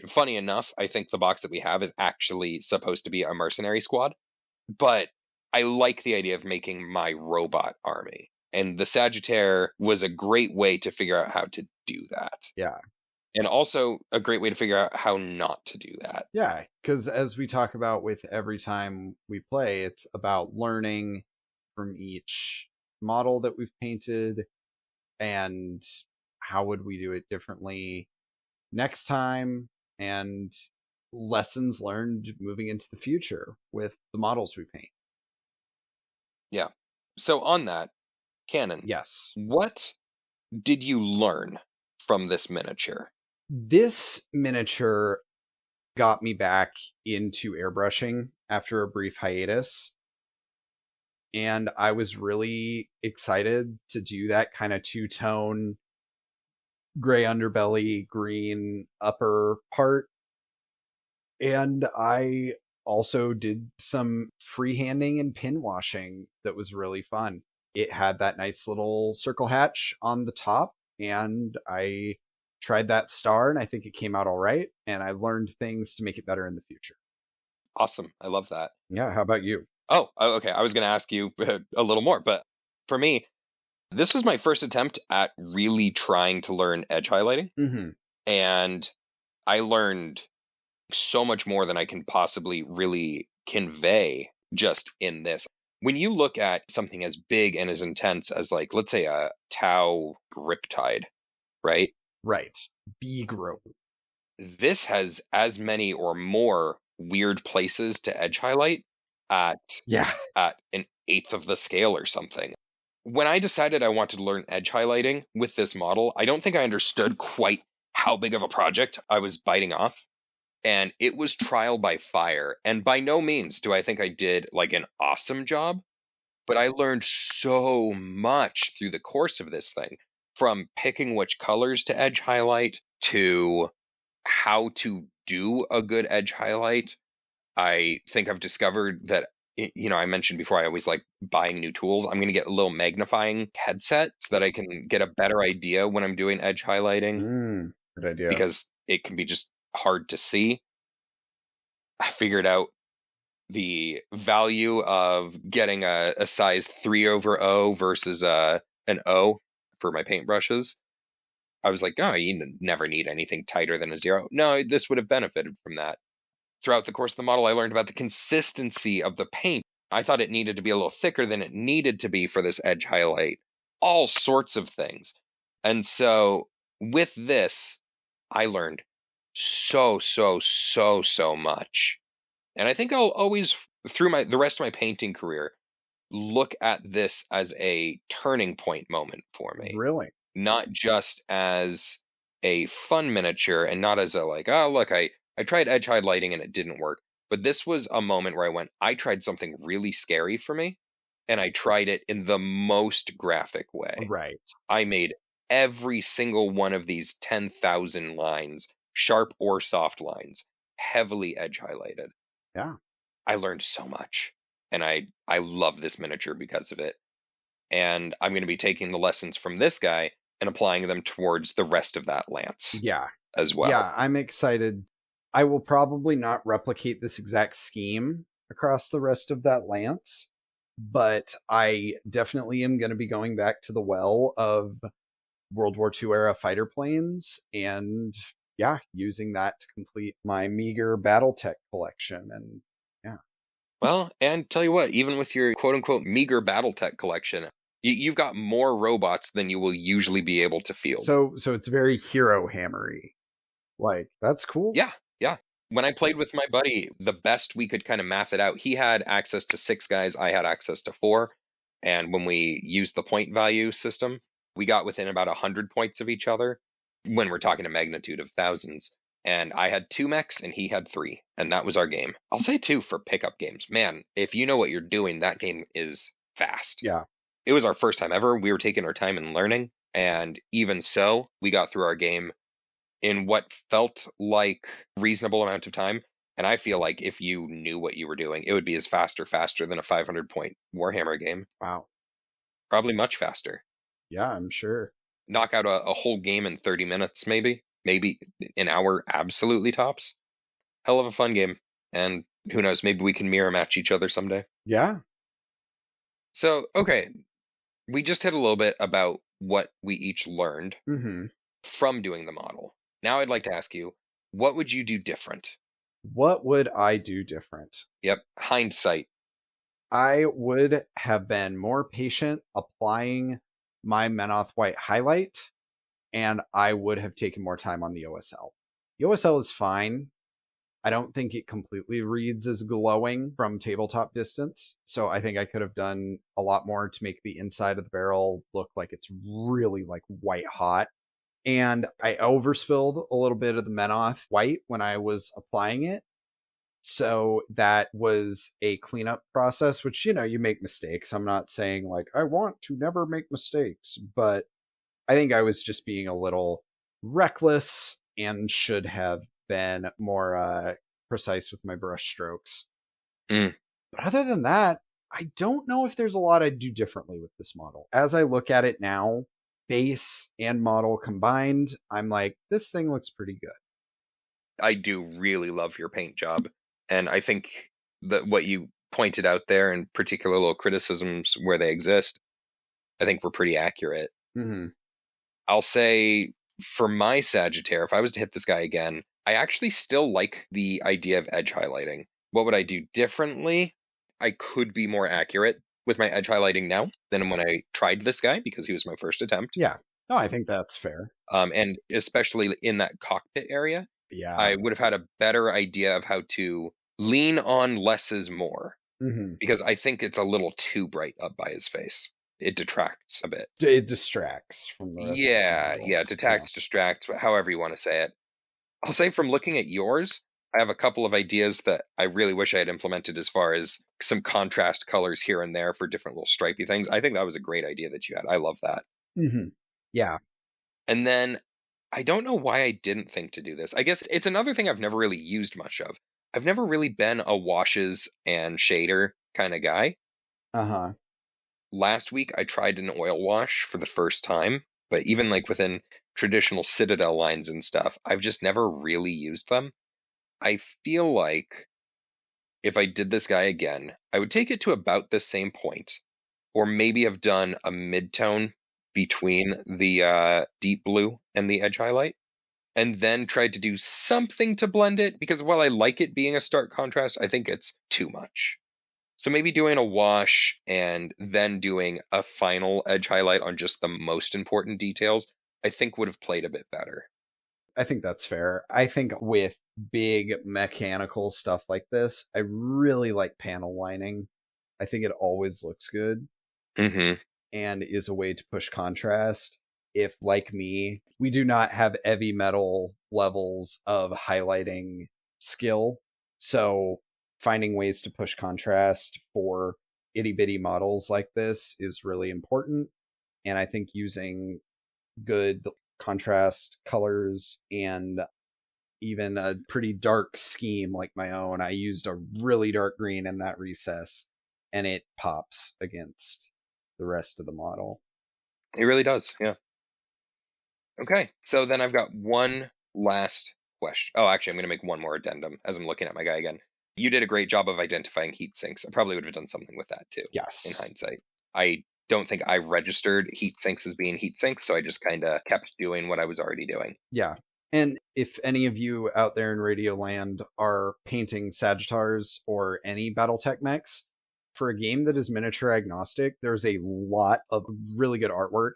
Funny enough, I think the box that we have is actually supposed to be a mercenary squad, but I like the idea of making my robot army. And the Sagittaire was a great way to figure out how to do that. Yeah. And also a great way to figure out how not to do that. Yeah, because as we talk about with every time we play, it's about learning from each model that we've painted and how would we do it differently next time, and lessons learned moving into the future with the models we paint. Yeah. So on that, Cannon. Yes. What did you learn from this miniature? This miniature got me back into airbrushing after a brief hiatus. And I was really excited to do that kind of 2-tone gray underbelly, green upper part. And I also did some freehanding and pin washing that was really fun. It had that nice little circle hatch on the top, and I tried that star, and I think it came out all right, and I learned things to make it better in the future. Awesome. I love that. Yeah, how about you? Oh, okay. I was going to ask you a little more, but For me, this was my first attempt at really trying to learn edge highlighting. Mm-hmm. And I learned so much more than I can possibly really convey just in this. When you look at something as big and as intense as, like, let's say a Tau Riptide, right? Right. Beeg rope. This has as many or more weird places to edge highlight at an eighth of the scale or something. When I decided I wanted to learn edge highlighting with this model, I don't think I understood quite how big of a project I was biting off. And it was trial by fire. And by no means do I think I did like an awesome job, but I learned so much through the course of this thing, from picking which colors to edge highlight to how to do a good edge highlight. I think I've discovered that, I mentioned before, I always like buying new tools. I'm going to get a little magnifying headset so that I can get a better idea when I'm doing edge highlighting. Good idea. Because it can be just hard to see. I figured out the value of getting a size 3/0 versus an O for my paintbrushes. I was like, oh, you never need anything tighter than a 0. No, this would have benefited from that. Throughout the course of the model, I learned about the consistency of the paint. I thought it needed to be a little thicker than it needed to be for this edge highlight. All sorts of things. And so with this, I learned so much. And I think I'll always, through the rest of my painting career, look at this as a turning point moment for me. Really? Not just as a fun miniature and not as a like, oh, look, I tried edge highlighting and it didn't work. But this was a moment where I tried something really scary for me, and I tried it in the most graphic way. Right. I made every single one of these 10,000 lines, sharp or soft lines, heavily edge highlighted. Yeah. I learned so much, and I love this miniature because of it. And I'm going to be taking the lessons from this guy and applying them towards the rest of that lance. Yeah. As well. Yeah, I'm excited. I will probably not replicate this exact scheme across the rest of that lance, but I definitely am going to be going back to the well of World War II era fighter planes and using that to complete my meager Battletech collection. And well, and tell you what, even with your quote unquote meager Battletech collection, you've got more robots than you will usually be able to field. So it's very hero hammery. Like, that's cool. Yeah. When I played with my buddy, the best we could kind of math it out, he had access to 6 guys, I had access to 4. And when we used the point value system, we got within about 100 points of each other when we're talking a magnitude of thousands. And I had 2 mechs and he had 3. And that was our game. I'll say 2 for pickup games. Man, if you know what you're doing, that game is fast. Yeah. It was our first time ever. We were taking our time and learning. And even so, we got through our game in what felt like reasonable amount of time. And I feel like if you knew what you were doing, it would be as faster than a 500-point Warhammer game. Wow. Probably much faster. Yeah, I'm sure. Knock out a whole game in 30 minutes, maybe an hour, absolutely tops. Hell of a fun game. And who knows, maybe we can mirror match each other someday. Yeah. So, okay, we just hit a little bit about what we each learned from doing the model. Now I'd like to ask you, what would you do different? What would I do different? Yep, hindsight. I would have been more patient applying my Menoth White highlight, and I would have taken more time on the OSL. The OSL is fine. I don't think it completely reads as glowing from tabletop distance, so I think I could have done a lot more to make the inside of the barrel look like it's really like white hot. And I overspilled a little bit of the Menoth White when I was applying it. So that was a cleanup process, which, you make mistakes. I'm not saying like, I want to never make mistakes, but I think I was just being a little reckless and should have been more precise with my brush strokes. But other than that, I don't know if there's a lot I'd do differently with this model. As I look at it now, base and model combined, I'm like, this thing looks pretty good. I do really love your paint job. And I think that what you pointed out there, in particular little criticisms where they exist, I think were pretty accurate. Mm-hmm. I'll say for my Sagittaire, if I was to hit this guy again, I actually still like the idea of edge highlighting. What would I do differently? I could be more accurate with my edge highlighting now than when I tried this guy because he was my first attempt. Yeah. No, I think that's fair. And especially in that cockpit area, Yeah. I would have had a better idea of how to lean on less is more. Mm-hmm. Because I think it's a little too bright up by his face. It detracts a bit. It distracts from the rest of the model. Detracts, distracts, however you want to say it. I'll say from looking at yours, I have a couple of ideas that I really wish I had implemented as far as some contrast colors here and there for different little stripy things. I think that was a great idea that you had. I love that. Mm-hmm. Yeah. And then I don't know why I didn't think to do this. I guess it's another thing I've never really used much of. I've never really been a washes and shader kind of guy. Uh-huh. Last week I tried an oil wash for the first time, but even like within traditional Citadel lines and stuff, I've just never really used them. I feel like if I did this guy again, I would take it to about the same point, or maybe have done a mid-tone between the deep blue and the edge highlight, and then tried to do something to blend it, because while I like it being a stark contrast, I think it's too much. So maybe doing a wash and then doing a final edge highlight on just the most important details, I think would have played a bit better. I think that's fair. I think with big mechanical stuff like this, I really like panel lining. I think it always looks good Mm-hmm. and is a way to push contrast. If, like me, we do not have heavy metal levels of highlighting skill, so finding ways to push contrast for itty-bitty models like this is really important. And I think using good contrast colors and even a pretty dark scheme like my own, I used a really dark green in that recess, and it pops against the rest of the model. It really does, yeah. Okay, so then I've got one last question. Oh, actually, I'm going to make one more addendum as I'm looking at my guy again. You did a great job of identifying heat sinks. I probably would have done something with that too. Yes. In hindsight. I don't think I registered heat sinks as being heat sinks, so I just kind of kept doing what I was already doing. Yeah. And if any of you out there in Radioland are painting Sagittars or any Battletech mechs, for a game that is miniature agnostic, there's a lot of really good artwork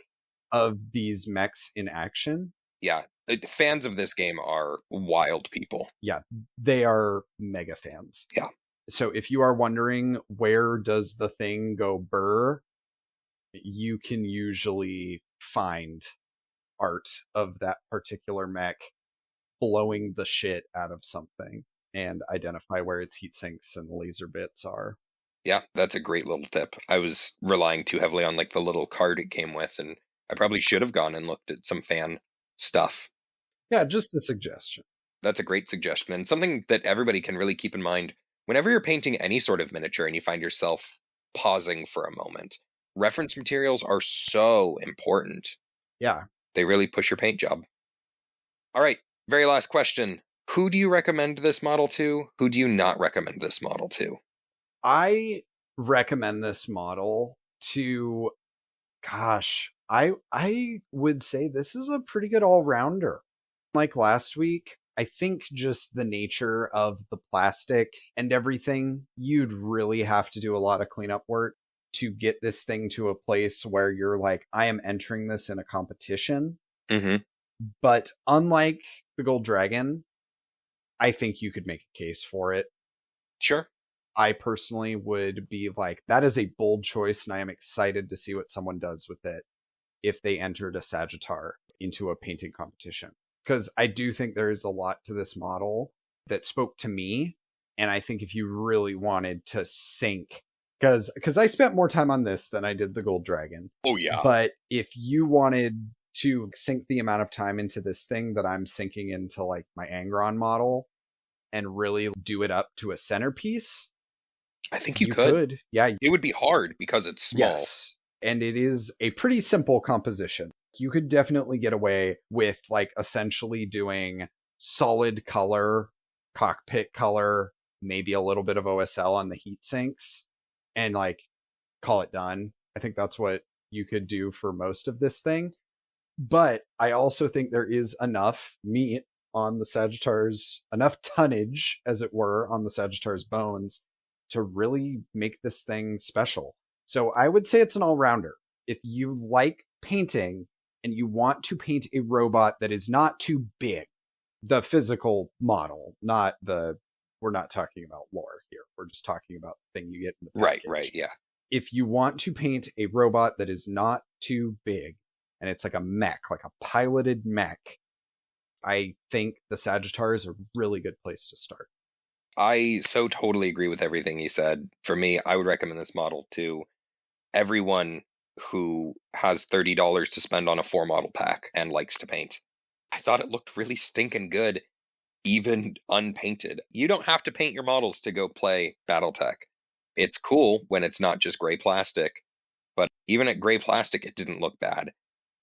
of these mechs in action. Yeah, fans of this game are wild people. Yeah, they are mega fans. Yeah. So if you are wondering where does the thing go burr, you can usually find art of that particular mech blowing the shit out of something and identify where its heat sinks and laser bits are. Yeah, that's a great little tip. I was relying too heavily on like the little card it came with, and I probably should have gone and looked at some fan stuff. Yeah, just a suggestion. That's a great suggestion, and something that everybody can really keep in mind whenever you're painting any sort of miniature and you find yourself pausing for a moment. Reference materials are so important. Yeah. They really push your paint job. All right, very last question. Who do you recommend this model to? Who do you not recommend this model to? I recommend this model to, gosh, I would say this is a pretty good all-rounder. Like last week, I think just the nature of the plastic and everything, you'd really have to do a lot of cleanup work to get this thing to a place where you're like, I am entering this in a competition. Mm-hmm. But unlike the Gold Dragon, I think you could make a case for it. Sure. I personally would be like, that is a bold choice, and I am excited to see what someone does with it if they entered a Sagittaire into a painting competition. Because I do think there is a lot to this model that spoke to me, and I think if you really wanted to sink, because I spent more time on this than I did the Gold Dragon. Oh, yeah. But if you wanted to sink the amount of time into this thing that I'm sinking into like my Angron model and really do it up to a centerpiece, I think you could. Yeah. It would be hard because it's small. Yes. And it is a pretty simple composition. You could definitely get away with like essentially doing solid color, cockpit color, maybe a little bit of OSL on the heat sinks, and like call it done. I think that's what you could do for most of this thing. But I also think there is enough meat on the Sagittaire's, enough tonnage, as it were, on the Sagittaire's bones to really make this thing special. So I would say it's an all-rounder. If you like painting and you want to paint a robot that is not too big, the physical model, not the, we're not talking about lore here. We're just talking about the thing you get in the package. Right, yeah. If you want to paint a robot that is not too big, and it's like a mech, like a piloted mech, I think the Sagittaire is a really good place to start. I so totally agree with everything you said. For me, I would recommend this model to everyone who has $30 to spend on a 4-model pack and likes to paint. I thought it looked really stinking good, even unpainted. You don't have to paint your models to go play Battletech. It's cool when it's not just gray plastic, but even at gray plastic, it didn't look bad.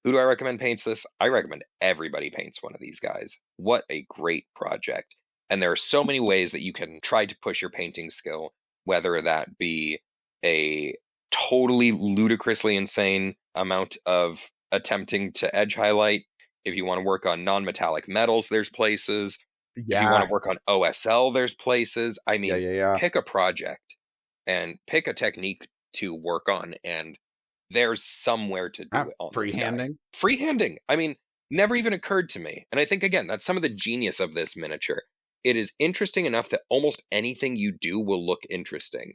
Who do I recommend paints this? I recommend everybody paints one of these guys. What a great project. And there are so many ways that you can try to push your painting skill, whether that be a totally ludicrously insane amount of attempting to edge highlight. If you want to work on non-metallic metals, there's places. Yeah. If you want to work on OSL, there's places. I mean, pick a project and pick a technique to work on, and there's somewhere to do it on freehanding. Freehanding. I mean, never even occurred to me. And I think, again, that's some of the genius of this miniature. It is interesting enough that almost anything you do will look interesting.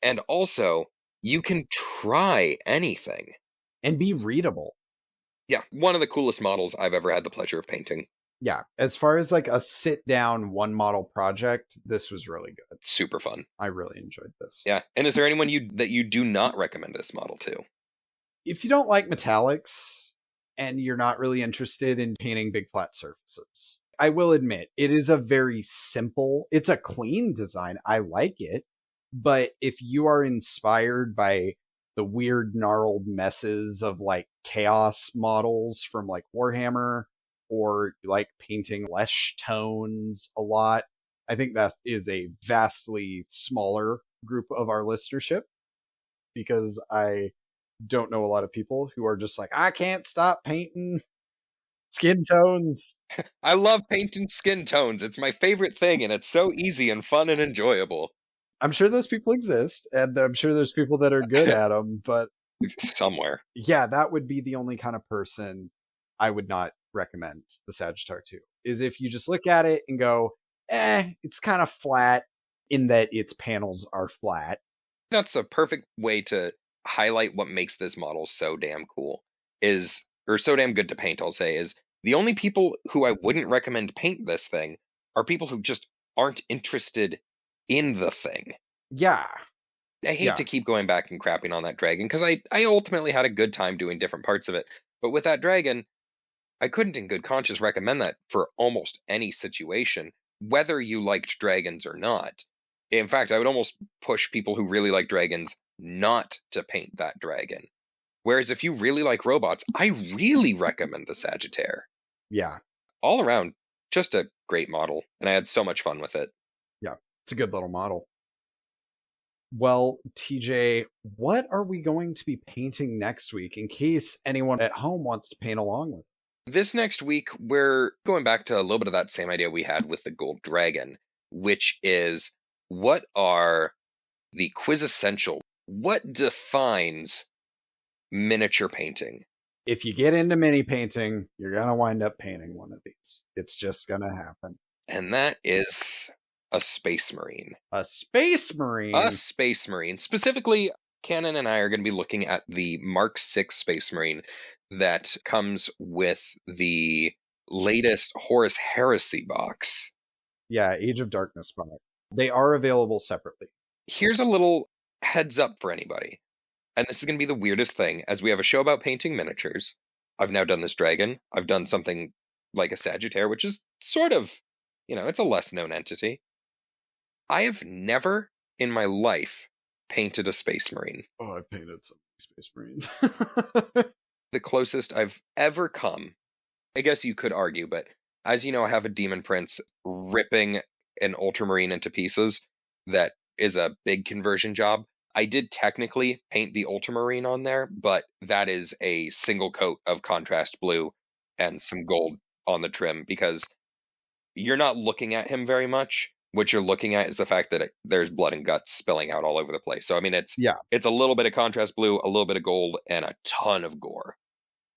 And also, you can try anything. And be readable. Yeah, one of the coolest models I've ever had the pleasure of painting. Yeah, as far as like a sit-down one-model project, this was really good. Super fun. I really enjoyed this. Yeah, and is there anyone that you do not recommend this model to? If you don't like metallics and you're not really interested in painting big flat surfaces, I will admit it is a very simple, it's a clean design. I like it. But if you are inspired by the weird gnarled messes of like chaos models from like Warhammer, or you like painting flesh tones a lot, I think that is a vastly smaller group of our listenership, because I don't know a lot of people who are just like, I can't stop painting skin tones. I love painting skin tones. It's my favorite thing, and it's so easy and fun and enjoyable. I'm sure those people exist, and I'm sure there's people that are good at them, but somewhere. Yeah, that would be the only kind of person I would not recommend the Sagittaire to, is if you just look at it and go, it's kind of flat in that its panels are flat. That's a perfect way to highlight what makes this model so damn cool, or so damn good to paint, I'll say, is the only people who I wouldn't recommend paint this thing are people who just aren't interested in the thing. Yeah. I hate to keep going back and crapping on that dragon, because I ultimately had a good time doing different parts of it. But with that dragon, I couldn't in good conscience recommend that for almost any situation, whether you liked dragons or not. In fact, I would almost push people who really like dragons not to paint that dragon. Whereas if you really like robots, I really recommend the Sagittaire. Yeah. All around, just a great model, and I had so much fun with it. Yeah, it's a good little model. Well, TJ, what are we going to be painting next week, in case anyone at home wants to paint along with? This next week, we're going back to a little bit of that same idea we had with the Gold Dragon, which is, what are the quintessential, what defines miniature painting? If you get into mini painting, you're going to wind up painting one of these. It's just going to happen. And that is a Space Marine. A Space Marine? A Space Marine. Specifically, Cannon and I are going to be looking at the Mark VI Space Marine that comes with the latest Horus Heresy box. Yeah, Age of Darkness box. They are available separately. Here's a little heads up for anybody. And this is going to be the weirdest thing, as we have a show about painting miniatures. I've now done this dragon. I've done something like a Sagittaire, which is sort of, it's a less known entity. I have never in my life painted a Space Marine. Oh, I've painted some Space Marines. The closest I've ever come, I guess you could argue, but as you know, I have a Demon Prince ripping an Ultramarine into pieces. That is a big conversion job. I did technically paint the ultramarine on there, but that is a single coat of contrast blue and some gold on the trim, because you're not looking at him very much. What you're looking at is the fact that there's blood and guts spilling out all over the place. So I mean, it's a little bit of contrast blue, a little bit of gold, and a ton of gore,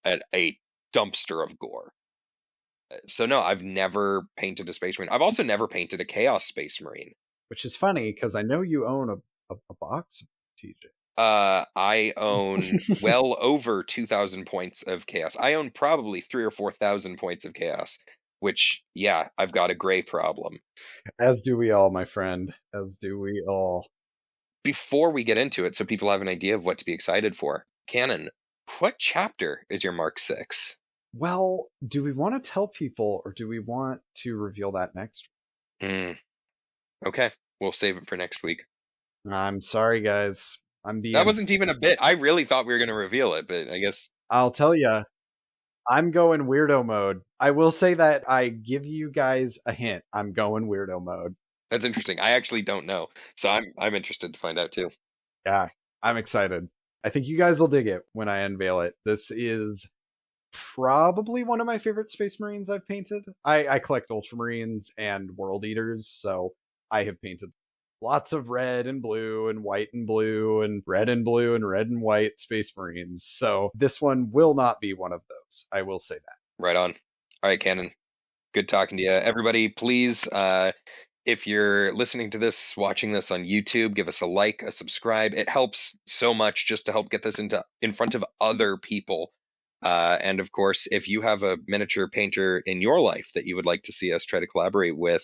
and a dumpster of gore. So no, I've never painted a Space Marine. I've also never painted a Chaos Space Marine. Which is funny, because I know you own a box, TJ. I own well over 2,000 points of Chaos. I own probably 3,000 or 4,000 points of Chaos, which, yeah, I've got a gray problem. As do we all, my friend. As do we all. Before we get into it, so people have an idea of what to be excited for, Cannon, what chapter is your Mark 6? Well, do we want to tell people, or do we want to reveal that next week? Okay, we'll save it for next week. I'm sorry, guys. That wasn't even a bit. I really thought we were going to reveal it, but I guess... I'll tell you, I'm going weirdo mode. I will say that I give you guys a hint. I'm going weirdo mode. That's interesting. I actually don't know, so I'm interested to find out too. Yeah, I'm excited. I think you guys will dig it when I unveil it. This is probably one of my favorite Space Marines I've painted. I collect Ultramarines and World Eaters, so I have painted lots of red and blue and white and blue and red and blue and red and white Space Marines. So this one will not be one of those. I will say that. Right on. All right, Cannon. Good talking to you. Everybody, please, if you're listening to this, watching this on YouTube, give us a like, a subscribe. It helps so much just to help get this in front of other people. And of course, if you have a miniature painter in your life that you would like to see us try to collaborate with,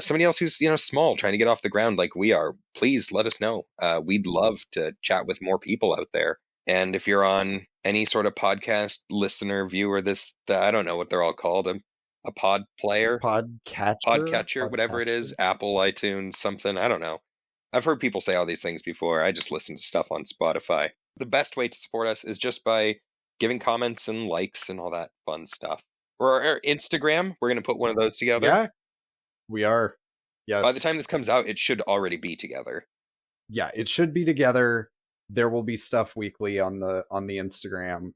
somebody else who's, small, trying to get off the ground like we are, please let us know. We'd love to chat with more people out there. And if you're on any sort of podcast listener, viewer, I don't know what they're all called, a pod player, podcatcher, whatever it is, Apple, iTunes, something, I don't know. I've heard people say all these things before. I just listen to stuff on Spotify. The best way to support us is just by giving comments and likes and all that fun stuff. Or our Instagram, we're going to put one of those together. Yeah, we are. Yes. By the time this comes out, it should already be together. Yeah, it should be together. There will be stuff weekly on the Instagram.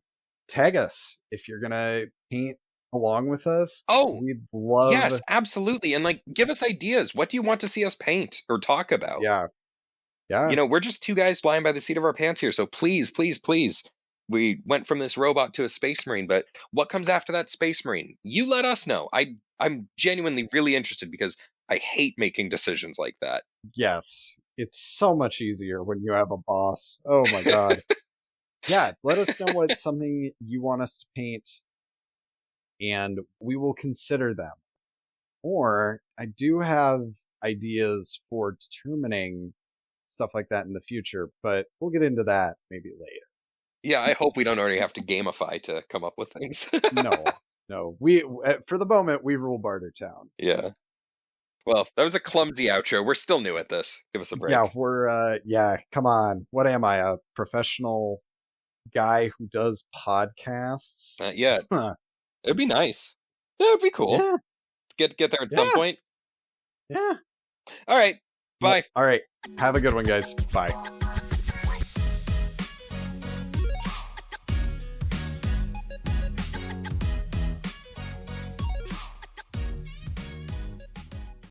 Tag us if you're going to paint along with us. Oh, we'd love. Yes, absolutely. And give us ideas. What do you want to see us paint or talk about? Yeah. We're just two guys flying by the seat of our pants here. So please, please, please. We went from this robot to a Space Marine, but what comes after that Space Marine? You let us know. I'm genuinely really interested, because I hate making decisions like that. Yes. It's so much easier when you have a boss. Oh my God. Yeah. Let us know what's something you want us to paint, and we will consider them. Or I do have ideas for determining stuff like that in the future, but we'll get into that maybe later. Yeah, I hope we don't already have to gamify to come up with things. No. We, for the moment, we rule Bartertown. Yeah. Well, that was a clumsy outro. We're still new at this. Give us a break. Yeah, come on. What am I, a professional guy who does podcasts? Not yet. It'd be nice. Yeah, it'd be cool. Yeah. Get there at some point. Yeah. All right. Bye. All right. Have a good one, guys. Bye.